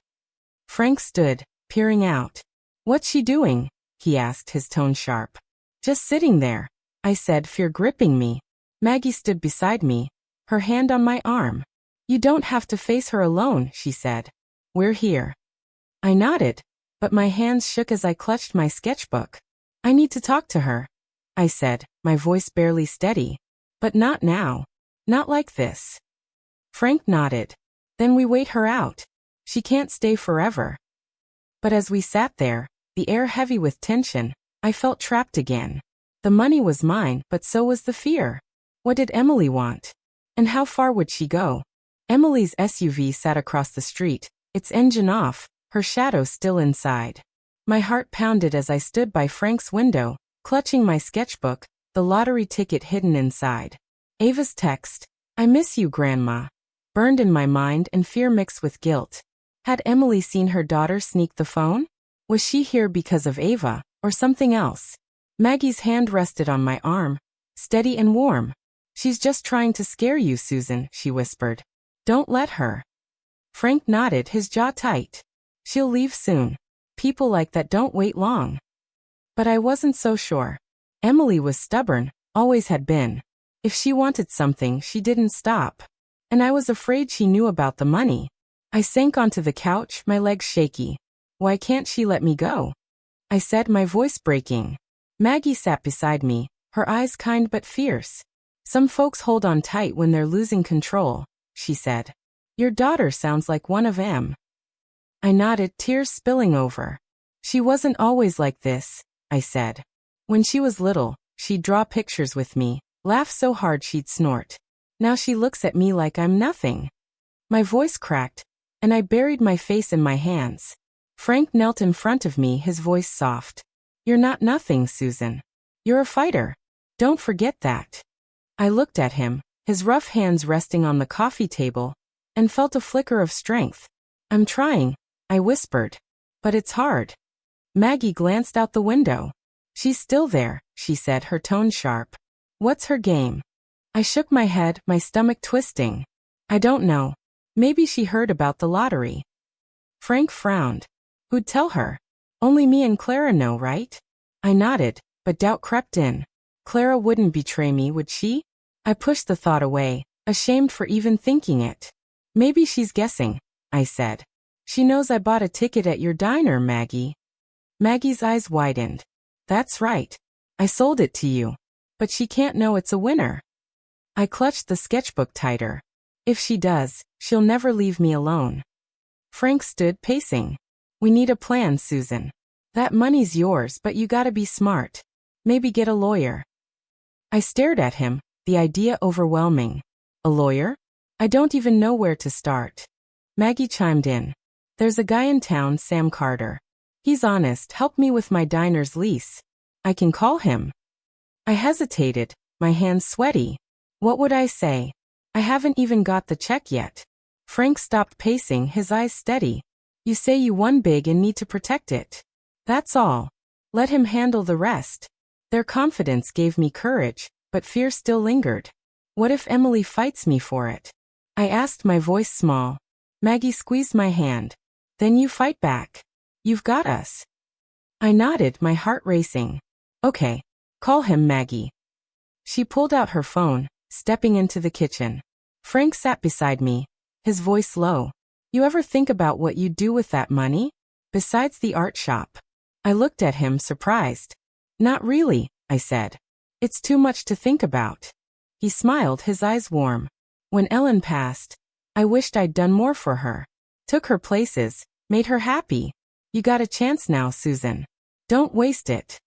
Frank stood, peering out. What's she doing? He asked, his tone sharp. Just sitting there, I said, fear gripping me. Maggie stood beside me, her hand on my arm. You don't have to face her alone, she said. We're here. I nodded, but my hands shook as I clutched my sketchbook. I need to talk to her, I said, my voice barely steady. But not now. Not like this. Frank nodded. Then we wait her out. She can't stay forever. But as we sat there, the air heavy with tension, I felt trapped again. The money was mine, but so was the fear. What did Emily want? And how far would she go? Emily's SUV sat across the street, its engine off, her shadow still inside. My heart pounded as I stood by Frank's window, clutching my sketchbook, the lottery ticket hidden inside. Ava's text, I miss you, Grandma, burned in my mind, and fear mixed with guilt. Had Emily seen her daughter sneak the phone? Was she here because of Ava, or something else? Maggie's hand rested on my arm, steady and warm. She's just trying to scare you, Susan, she whispered. Don't let her. Frank nodded, his jaw tight. She'll leave soon. People like that don't wait long. But I wasn't so sure. Emily was stubborn, always had been. If she wanted something, she didn't stop. And I was afraid she knew about the money. I sank onto the couch, my legs shaky. Why can't she let me go? I said, my voice breaking. Maggie sat beside me, her eyes kind but fierce. Some folks hold on tight when they're losing control, she said. Your daughter sounds like one of 'em. I nodded, tears spilling over. She wasn't always like this, I said. When she was little, she'd draw pictures with me, laugh so hard she'd snort. Now she looks at me like I'm nothing. My voice cracked, and I buried my face in my hands. Frank knelt in front of me, his voice soft. You're not nothing, Susan. You're a fighter. Don't forget that. I looked at him, his rough hands resting on the coffee table, and felt a flicker of strength. I'm trying, I whispered. But it's hard. Maggie glanced out the window. She's still there, she said, her tone sharp. What's her game? I shook my head, my stomach twisting. I don't know. Maybe she heard about the lottery. Frank frowned. Who'd tell her? Only me and Clara know, right? I nodded, but doubt crept in. Clara wouldn't betray me, would she? I pushed the thought away, ashamed for even thinking it. Maybe she's guessing, I said. She knows I bought a ticket at your diner, Maggie. Maggie's eyes widened. That's right. I sold it to you. But she can't know it's a winner. I clutched the sketchbook tighter. If she does, she'll never leave me alone. Frank stood pacing. We need a plan, Susan. That money's yours, but you gotta be smart. Maybe get a lawyer. I stared at him, the idea overwhelming. A lawyer? I don't even know where to start. Maggie chimed in. There's a guy in town, Sam Carter. He's honest, helped me with my diner's lease. I can call him. I hesitated, my hands sweaty. What would I say? I haven't even got the check yet. Frank stopped pacing, his eyes steady. You say you won big and need to protect it. That's all. Let him handle the rest. Their confidence gave me courage, but fear still lingered. What if Emily fights me for it? I asked, my voice small. Maggie squeezed my hand. Then you fight back. You've got us. I nodded, my heart racing. Okay. Call him, Maggie. She pulled out her phone, stepping into the kitchen. Frank sat beside me, his voice low. You ever think about what you'd do with that money? Besides the art shop. I looked at him, surprised. Not really, I said. It's too much to think about. He smiled, his eyes warm. When Ellen passed, I wished I'd done more for her. Took her places, made her happy. You got a chance now, Susan. Don't waste it.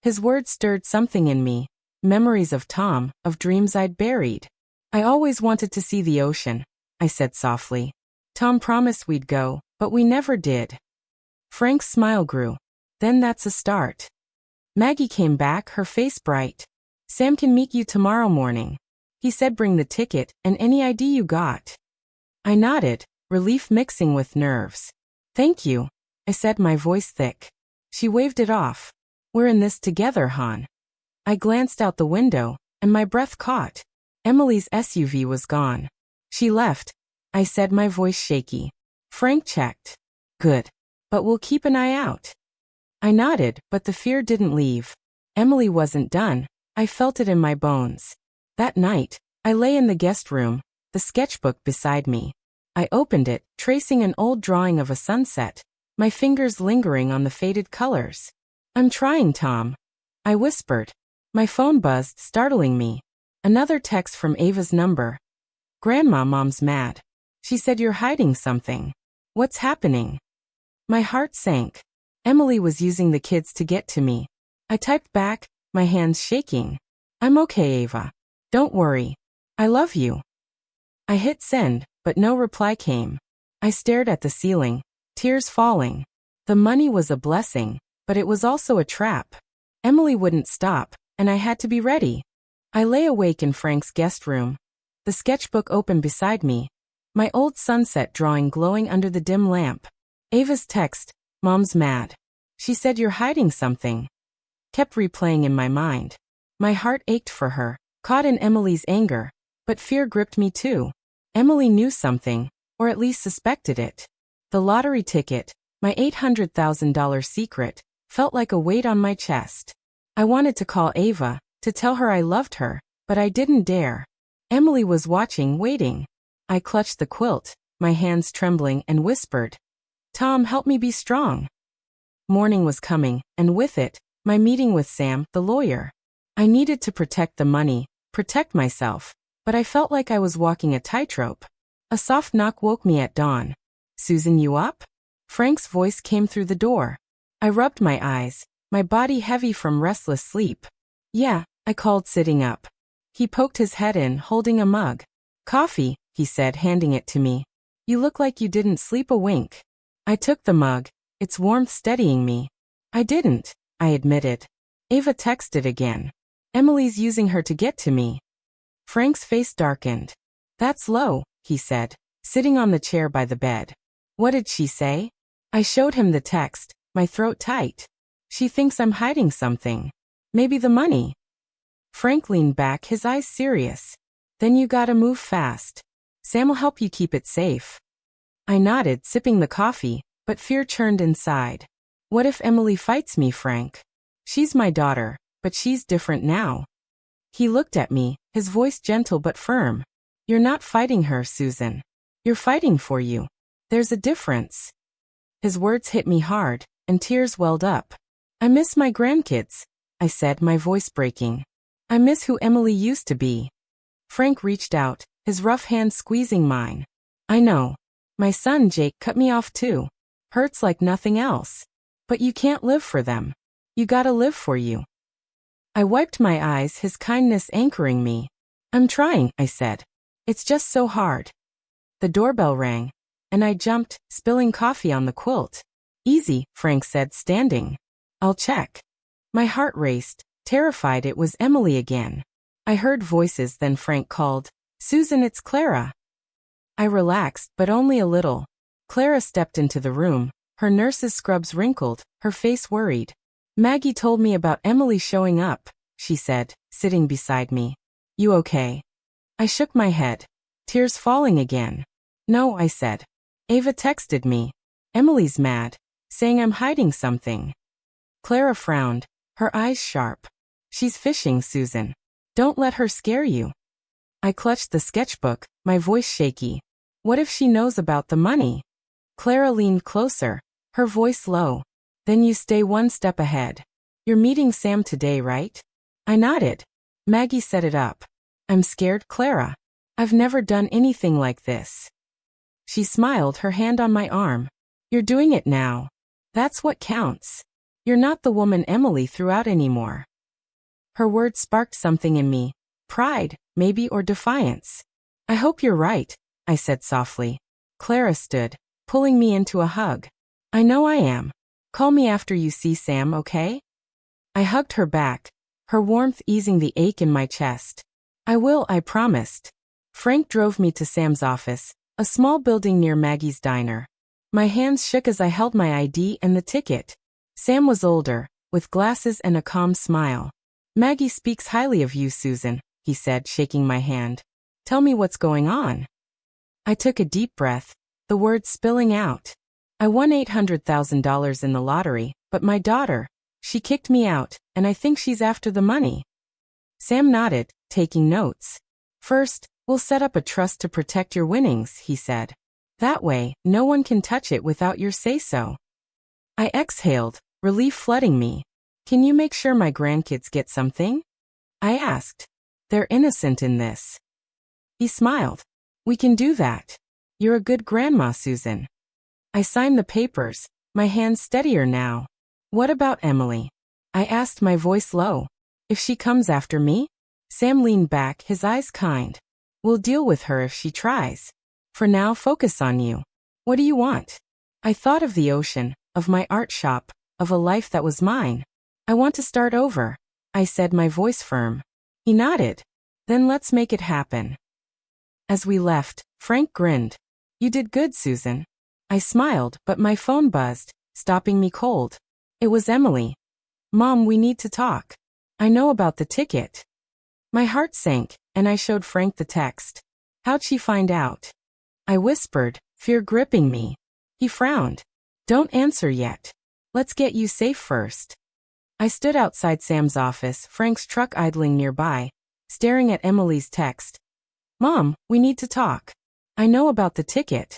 His words stirred something in me. Memories of Tom, of dreams I'd buried. I always wanted to see the ocean, I said softly. Tom promised we'd go, but we never did. Frank's smile grew. Then that's a start. Maggie came back, her face bright. Sam can meet you tomorrow morning. He said bring the ticket and any ID you got. I nodded, relief mixing with nerves. Thank you, I said, my voice thick. She waved it off. We're in this together, hon. I glanced out the window, and my breath caught. Emily's SUV was gone. She left, I said, my voice shaky. Frank checked. Good. But we'll keep an eye out. I nodded, but the fear didn't leave. Emily wasn't done. I felt it in my bones. That night, I lay in the guest room, the sketchbook beside me. I opened it, tracing an old drawing of a sunset, my fingers lingering on the faded colors. I'm trying, Tom. I whispered. My phone buzzed, startling me. Another text from Ava's number. Grandma, Mom's mad. She said you're hiding something. What's happening? My heart sank. Emily was using the kids to get to me. I typed back, my hands shaking. I'm okay, Ava. Don't worry. I love you. I hit send, but no reply came. I stared at the ceiling, tears falling. The money was a blessing, but it was also a trap. Emily wouldn't stop, and I had to be ready. I lay awake in Frank's guest room. The sketchbook open beside me. My old sunset drawing glowing under the dim lamp. Ava's text, Mom's mad. She said you're hiding something. Kept replaying in my mind. My heart ached for her, caught in Emily's anger, but fear gripped me too. Emily knew something, or at least suspected it. The lottery ticket, my $800,000 secret, felt like a weight on my chest. I wanted to call Ava, to tell her I loved her, but I didn't dare. Emily was watching, waiting. I clutched the quilt, my hands trembling, and whispered, Tom, help me be strong. Morning was coming, and with it, my meeting with Sam, the lawyer. I needed to protect the money, protect myself, but I felt like I was walking a tightrope. A soft knock woke me at dawn. Susan, you up? Frank's voice came through the door. I rubbed my eyes, my body heavy from restless sleep. Yeah, I called, sitting up. He poked his head in, holding a mug. Coffee, he said, handing it to me. You look like you didn't sleep a wink. I took the mug, its warmth steadying me. I didn't, I admitted. Ava texted again. Emily's using her to get to me. Frank's face darkened. That's low, he said, sitting on the chair by the bed. What did she say? I showed him the text, my throat tight. She thinks I'm hiding something. Maybe the money. Frank leaned back, his eyes serious. Then you gotta move fast. Sam'll help you keep it safe. I nodded, sipping the coffee, but fear churned inside. What if Emily fights me, Frank? She's my daughter, but she's different now. He looked at me, his voice gentle but firm. You're not fighting her, Susan. You're fighting for you. There's a difference. His words hit me hard, and tears welled up. I miss my grandkids, I said, my voice breaking. I miss who Emily used to be. Frank reached out, his rough hand squeezing mine. I know. My son Jake cut me off too. Hurts like nothing else. But you can't live for them. You gotta live for you. I wiped my eyes, his kindness anchoring me. I'm trying, I said. It's just so hard. The doorbell rang, and I jumped, spilling coffee on the quilt. Easy, Frank said, standing. I'll check. My heart raced, terrified it was Emily again. I heard voices, then Frank called, Susan, it's Clara. I relaxed, but only a little. Clara stepped into the room, her nurse's scrubs wrinkled, her face worried. Maggie told me about Emily showing up, she said, sitting beside me. You okay? I shook my head, tears falling again. No, I said. Ava texted me. Emily's mad, saying I'm hiding something. Clara frowned, her eyes sharp. She's fishing, Susan. Don't let her scare you. I clutched the sketchbook, my voice shaky. What if she knows about the money? Clara leaned closer, her voice low. Then you stay one step ahead. You're meeting Sam today, right? I nodded. Maggie set it up. I'm scared, Clara. I've never done anything like this. She smiled, her hand on my arm. You're doing it now. That's what counts. You're not the woman Emily threw out anymore. Her words sparked something in me. Pride, maybe, or defiance. I hope you're right, I said softly. Clara stood, pulling me into a hug. I know I am. Call me after you see Sam, okay? I hugged her back, her warmth easing the ache in my chest. I will, I promised. Frank drove me to Sam's office, a small building near Maggie's diner. My hands shook as I held my ID and the ticket. Sam was older, with glasses and a calm smile. Maggie speaks highly of you, Susan, he said, shaking my hand. Tell me what's going on. I took a deep breath, the words spilling out. I won $800,000 in the lottery, but my daughter, she kicked me out, and I think she's after the money. Sam nodded, taking notes. First, we'll set up a trust to protect your winnings, he said. That way, no one can touch it without your say-so. I exhaled, relief flooding me. Can you make sure my grandkids get something? I asked. They're innocent in this. He smiled. We can do that. You're a good grandma, Susan. I signed the papers, my hands steadier now. What about Emily? I asked, my voice low. If she comes after me? Sam leaned back, his eyes kind. We'll deal with her if she tries. For now, focus on you. What do you want? I thought of the ocean, of my art shop, of a life that was mine. I want to start over, I said, my voice firm. He nodded. Then let's make it happen. As we left, Frank grinned. You did good, Susan. I smiled, but my phone buzzed, stopping me cold. It was Emily. Mom, we need to talk. I know about the ticket. My heart sank, and I showed Frank the text. How'd she find out? I whispered, fear gripping me. He frowned. Don't answer yet. Let's get you safe first. I stood outside Sam's office, Frank's truck idling nearby, staring at Emily's text. Mom, we need to talk. I know about the ticket.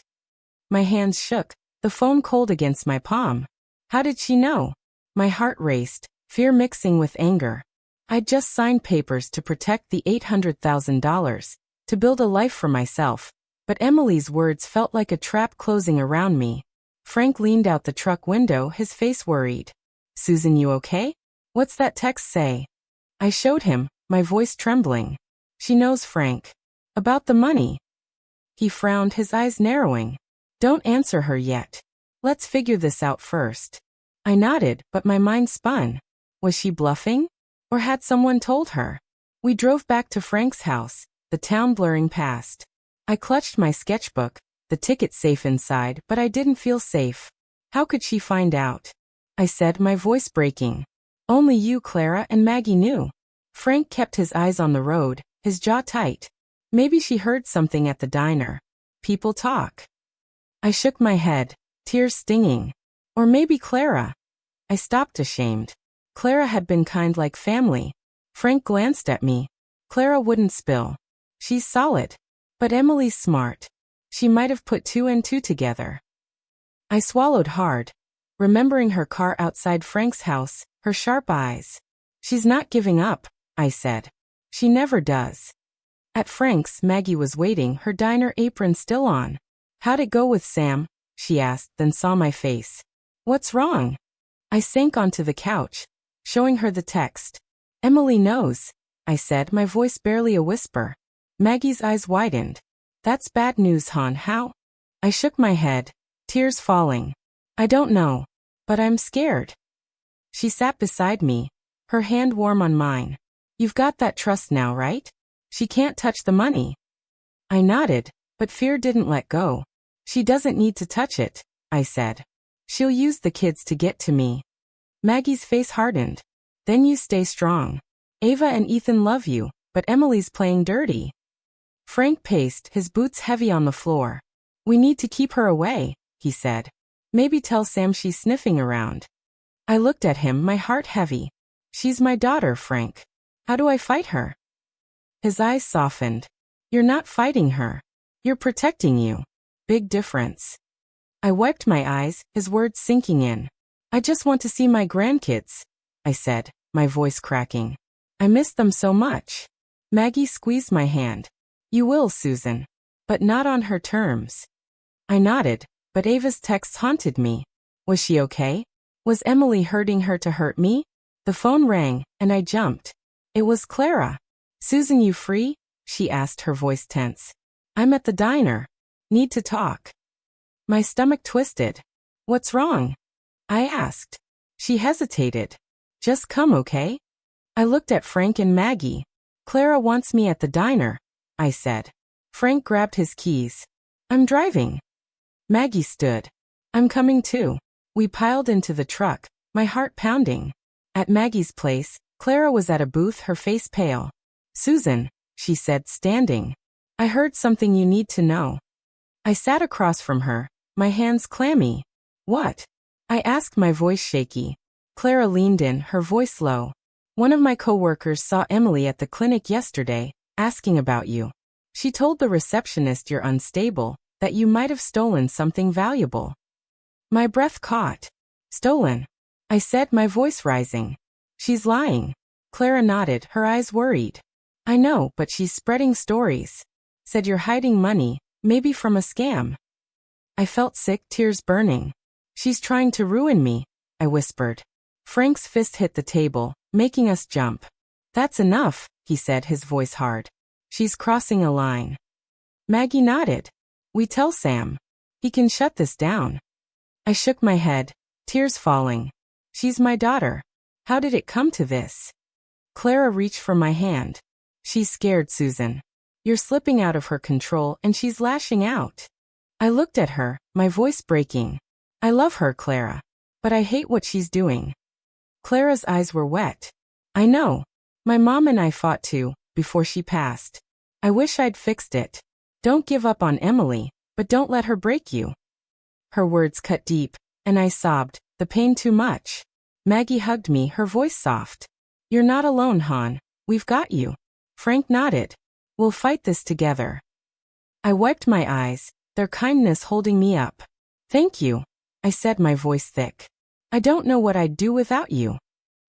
My hands shook, the phone cold against my palm. How did she know? My heart raced, fear mixing with anger. I'd just signed papers to protect the $800,000, to build a life for myself, but Emily's words felt like a trap closing around me. Frank leaned out the truck window, his face worried. Susan, you okay? What's that text say? I showed him, my voice trembling. She knows, Frank. About the money. He frowned, his eyes narrowing. Don't answer her yet. Let's figure this out first. I nodded, but my mind spun. Was she bluffing? Or had someone told her? We drove back to Frank's house, the town blurring past. I clutched my sketchbook, the ticket safe inside, but I didn't feel safe. How could she find out? I said, my voice breaking. Only you, Clara, and Maggie knew. Frank kept his eyes on the road, his jaw tight. Maybe she heard something at the diner. People talk. I shook my head, tears stinging. Or maybe Clara. I stopped ashamed. Clara had been kind like family. Frank glanced at me. Clara wouldn't spill. She's solid. But Emily's smart. She might have put two and two together. I swallowed hard, remembering her car outside Frank's house, her sharp eyes. She's not giving up, I said. She never does. At Frank's, Maggie was waiting, her diner apron still on. How'd it go with Sam? She asked, then saw my face. What's wrong? I sank onto the couch, showing her the text. Emily knows, I said, my voice barely a whisper. Maggie's eyes widened. That's bad news, hon. How? I shook my head, tears falling. I don't know, but I'm scared. She sat beside me, her hand warm on mine. You've got that trust now, right? She can't touch the money. I nodded, but fear didn't let go. She doesn't need to touch it, I said. She'll use the kids to get to me. Maggie's face hardened. Then you stay strong. Ava and Ethan love you, but Emily's playing dirty. Frank paced, his boots heavy on the floor. We need to keep her away, he said. Maybe tell Sam she's sniffing around. I looked at him, my heart heavy. She's my daughter, Frank. How do I fight her? His eyes softened. You're not fighting her. You're protecting you. Big difference. I wiped my eyes, his words sinking in. I just want to see my grandkids, I said, my voice cracking. I miss them so much. Maggie squeezed my hand. You will, Susan. But not on her terms. I nodded, but Ava's texts haunted me. Was she okay? Was Emily hurting her to hurt me? The phone rang, and I jumped. It was Clara. Susan, you free? She asked, her voice tense. I'm at the diner. Need to talk. My stomach twisted. What's wrong? I asked. She hesitated. Just come, okay? I looked at Frank and Maggie. Clara wants me at the diner, I said. Frank grabbed his keys. I'm driving. Maggie stood. I'm coming too. We piled into the truck, my heart pounding. At Maggie's place, Clara was at a booth, her face pale. Susan, she said, standing. I heard something you need to know. I sat across from her, my hands clammy. What? I asked, my voice shaky. Clara leaned in, her voice low. One of my coworkers saw Emily at the clinic yesterday, asking about you. She told the receptionist you're unstable, that you might have stolen something valuable. My breath caught. Stolen? I said, my voice rising. She's lying. Clara nodded, her eyes worried. I know, but she's spreading stories. Said you're hiding money, maybe from a scam. I felt sick, tears burning. She's trying to ruin me, I whispered. Frank's fist hit the table, making us jump. That's enough, he said, his voice hard. She's crossing a line. Maggie nodded. We tell Sam. He can shut this down. I shook my head, tears falling. She's my daughter. How did it come to this? Clara reached for my hand. She's scared, Susan. You're slipping out of her control and she's lashing out. I looked at her, my voice breaking. I love her, Clara. But I hate what she's doing. Clara's eyes were wet. I know. My mom and I fought too, before she passed. I wish I'd fixed it. Don't give up on Emily, but don't let her break you. Her words cut deep, and I sobbed, the pain too much. Maggie hugged me, her voice soft. You're not alone, hon. We've got you. Frank nodded. We'll fight this together. I wiped my eyes, their kindness holding me up. Thank you, I said, my voice thick. I don't know what I'd do without you.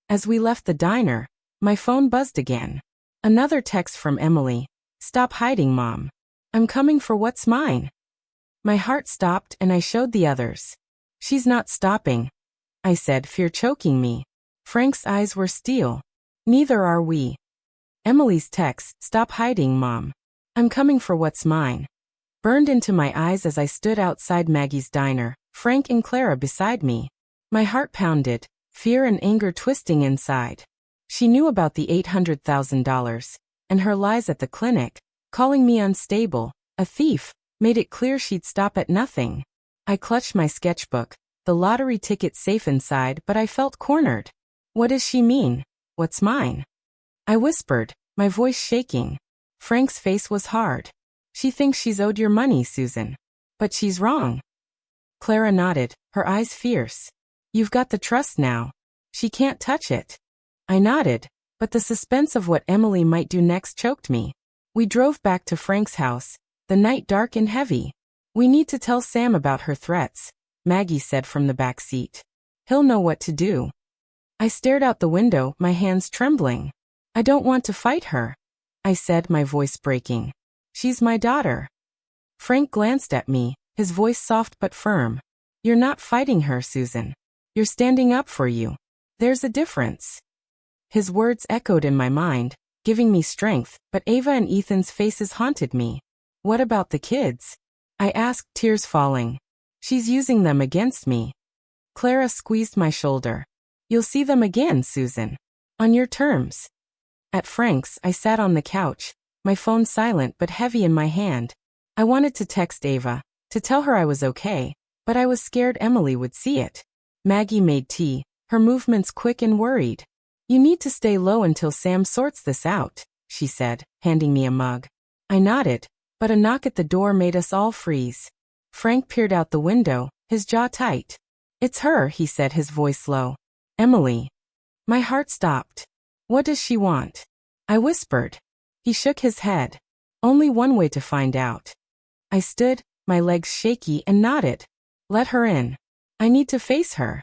As we left the diner, my phone buzzed again. Another text from Emily. Stop hiding, Mom. I'm coming for what's mine. My heart stopped and I showed the others. She's not stopping, I said, fear choking me. Frank's eyes were steel. Neither are we. Emily's text, stop hiding, Mom. I'm coming for what's mine, burned into my eyes as I stood outside Maggie's diner, Frank and Clara beside me. My heart pounded, fear and anger twisting inside. She knew about the $800,000, and her lies at the clinic, calling me unstable, a thief, made it clear she'd stop at nothing. I clutched my sketchbook, the lottery ticket safe inside, but I felt cornered. What does she mean? What's mine? I whispered, my voice shaking. Frank's face was hard. She thinks she's owed your money, Susan. But she's wrong. Clara nodded, her eyes fierce. You've got the trust now. She can't touch it. I nodded, but the suspense of what Emily might do next choked me. We drove back to Frank's house, the night dark and heavy. We need to tell Sam about her threats, Maggie said from the back seat. He'll know what to do. I stared out the window, my hands trembling. I don't want to fight her, I said, my voice breaking. She's my daughter. Frank glanced at me, his voice soft but firm. You're not fighting her, Susan. You're standing up for you. There's a difference. His words echoed in my mind, giving me strength, but Ava and Ethan's faces haunted me. What about the kids? I asked, tears falling. She's using them against me. Clara squeezed my shoulder. You'll see them again, Susan. On your terms. At Frank's, I sat on the couch, my phone silent but heavy in my hand. I wanted to text Ava, to tell her I was okay, but I was scared Emily would see it. Maggie made tea, her movements quick and worried. You need to stay low until Sam sorts this out, she said, handing me a mug. I nodded, but a knock at the door made us all freeze. Frank peered out the window, his jaw tight. It's her, he said, his voice low. Emily. My heart stopped. What does she want? I whispered. He shook his head. Only one way to find out. I stood, my legs shaky, and nodded. Let her in. I need to face her.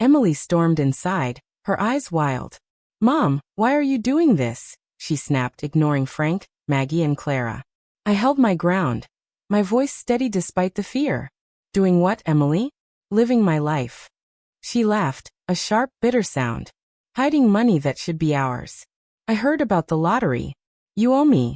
Emily stormed inside, her eyes wild. Mom, why are you doing this? She snapped, ignoring Frank, Maggie, and Clara. I held my ground, my voice steady despite the fear. Doing what, Emily? Living my life. She laughed, a sharp, bitter sound. Hiding money that should be ours. I heard about the lottery. You owe me.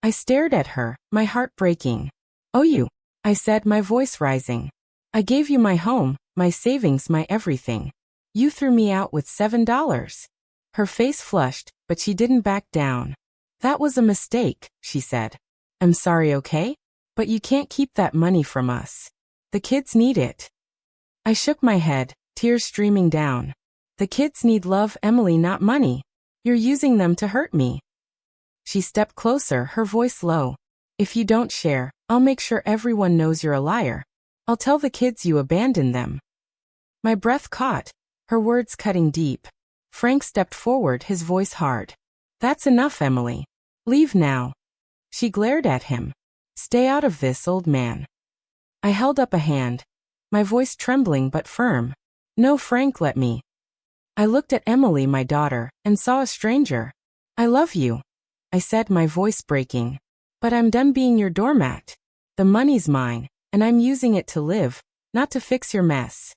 I stared at her, my heart breaking. Owe you? I said, my voice rising. I gave you my home, my savings, my everything. You threw me out with $7. Her face flushed, but she didn't back down. That was a mistake, she said. I'm sorry, okay? But you can't keep that money from us. The kids need it. I shook my head, tears streaming down. The kids need love, Emily, not money. You're using them to hurt me. She stepped closer, her voice low. If you don't share, I'll make sure everyone knows you're a liar. I'll tell the kids you abandoned them. My breath caught, her words cutting deep. Frank stepped forward, his voice hard. That's enough, Emily. Leave now. She glared at him. Stay out of this, old man. I held up a hand, my voice trembling but firm. No, Frank, let me. I looked at Emily, my daughter, and saw a stranger. I love you, I said, my voice breaking. But I'm done being your doormat. The money's mine, and I'm using it to live, not to fix your mess.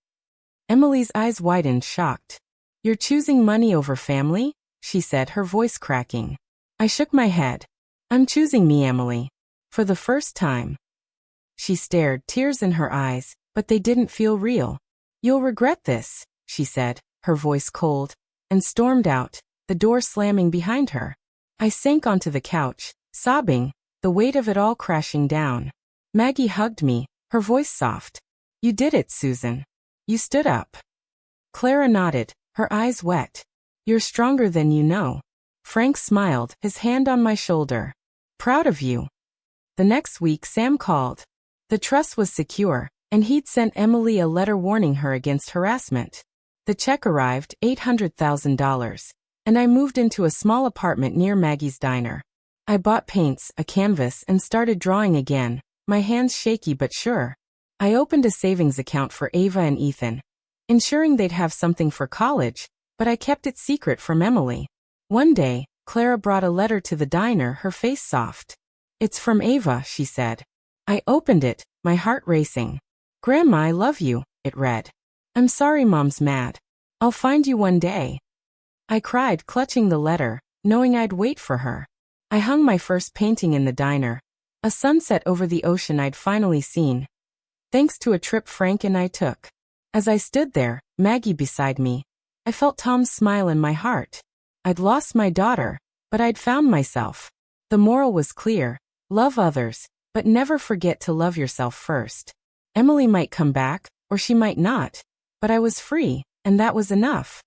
Emily's eyes widened, shocked. You're choosing money over family? She said, her voice cracking. I shook my head. I'm choosing me, Emily. For the first time. She stared, tears in her eyes, but they didn't feel real. You'll regret this, she said, her voice cold, and stormed out, the door slamming behind her. I sank onto the couch, sobbing, the weight of it all crashing down. Maggie hugged me, her voice soft. You did it, Susan. You stood up. Clara nodded, her eyes wet. You're stronger than you know. Frank smiled, his hand on my shoulder. Proud of you. The next week Sam called. The trust was secure, and he'd sent Emily a letter warning her against harassment. The check arrived, $800,000, and I moved into a small apartment near Maggie's diner. I bought paints, a canvas, and started drawing again, my hands shaky but sure. I opened a savings account for Ava and Ethan, ensuring they'd have something for college, but I kept it secret from Emily. One day, Clara brought a letter to the diner, her face soft. It's from Ava, she said. I opened it, my heart racing. Grandma, I love you, it read. I'm sorry Mom's mad. I'll find you one day. I cried, clutching the letter, knowing I'd wait for her. I hung my first painting in the diner, a sunset over the ocean I'd finally seen, thanks to a trip Frank and I took. As I stood there, Maggie beside me, I felt Tom's smile in my heart. I'd lost my daughter, but I'd found myself. The moral was clear, love others, but never forget to love yourself first. Emily might come back, or she might not, but I was free, and that was enough.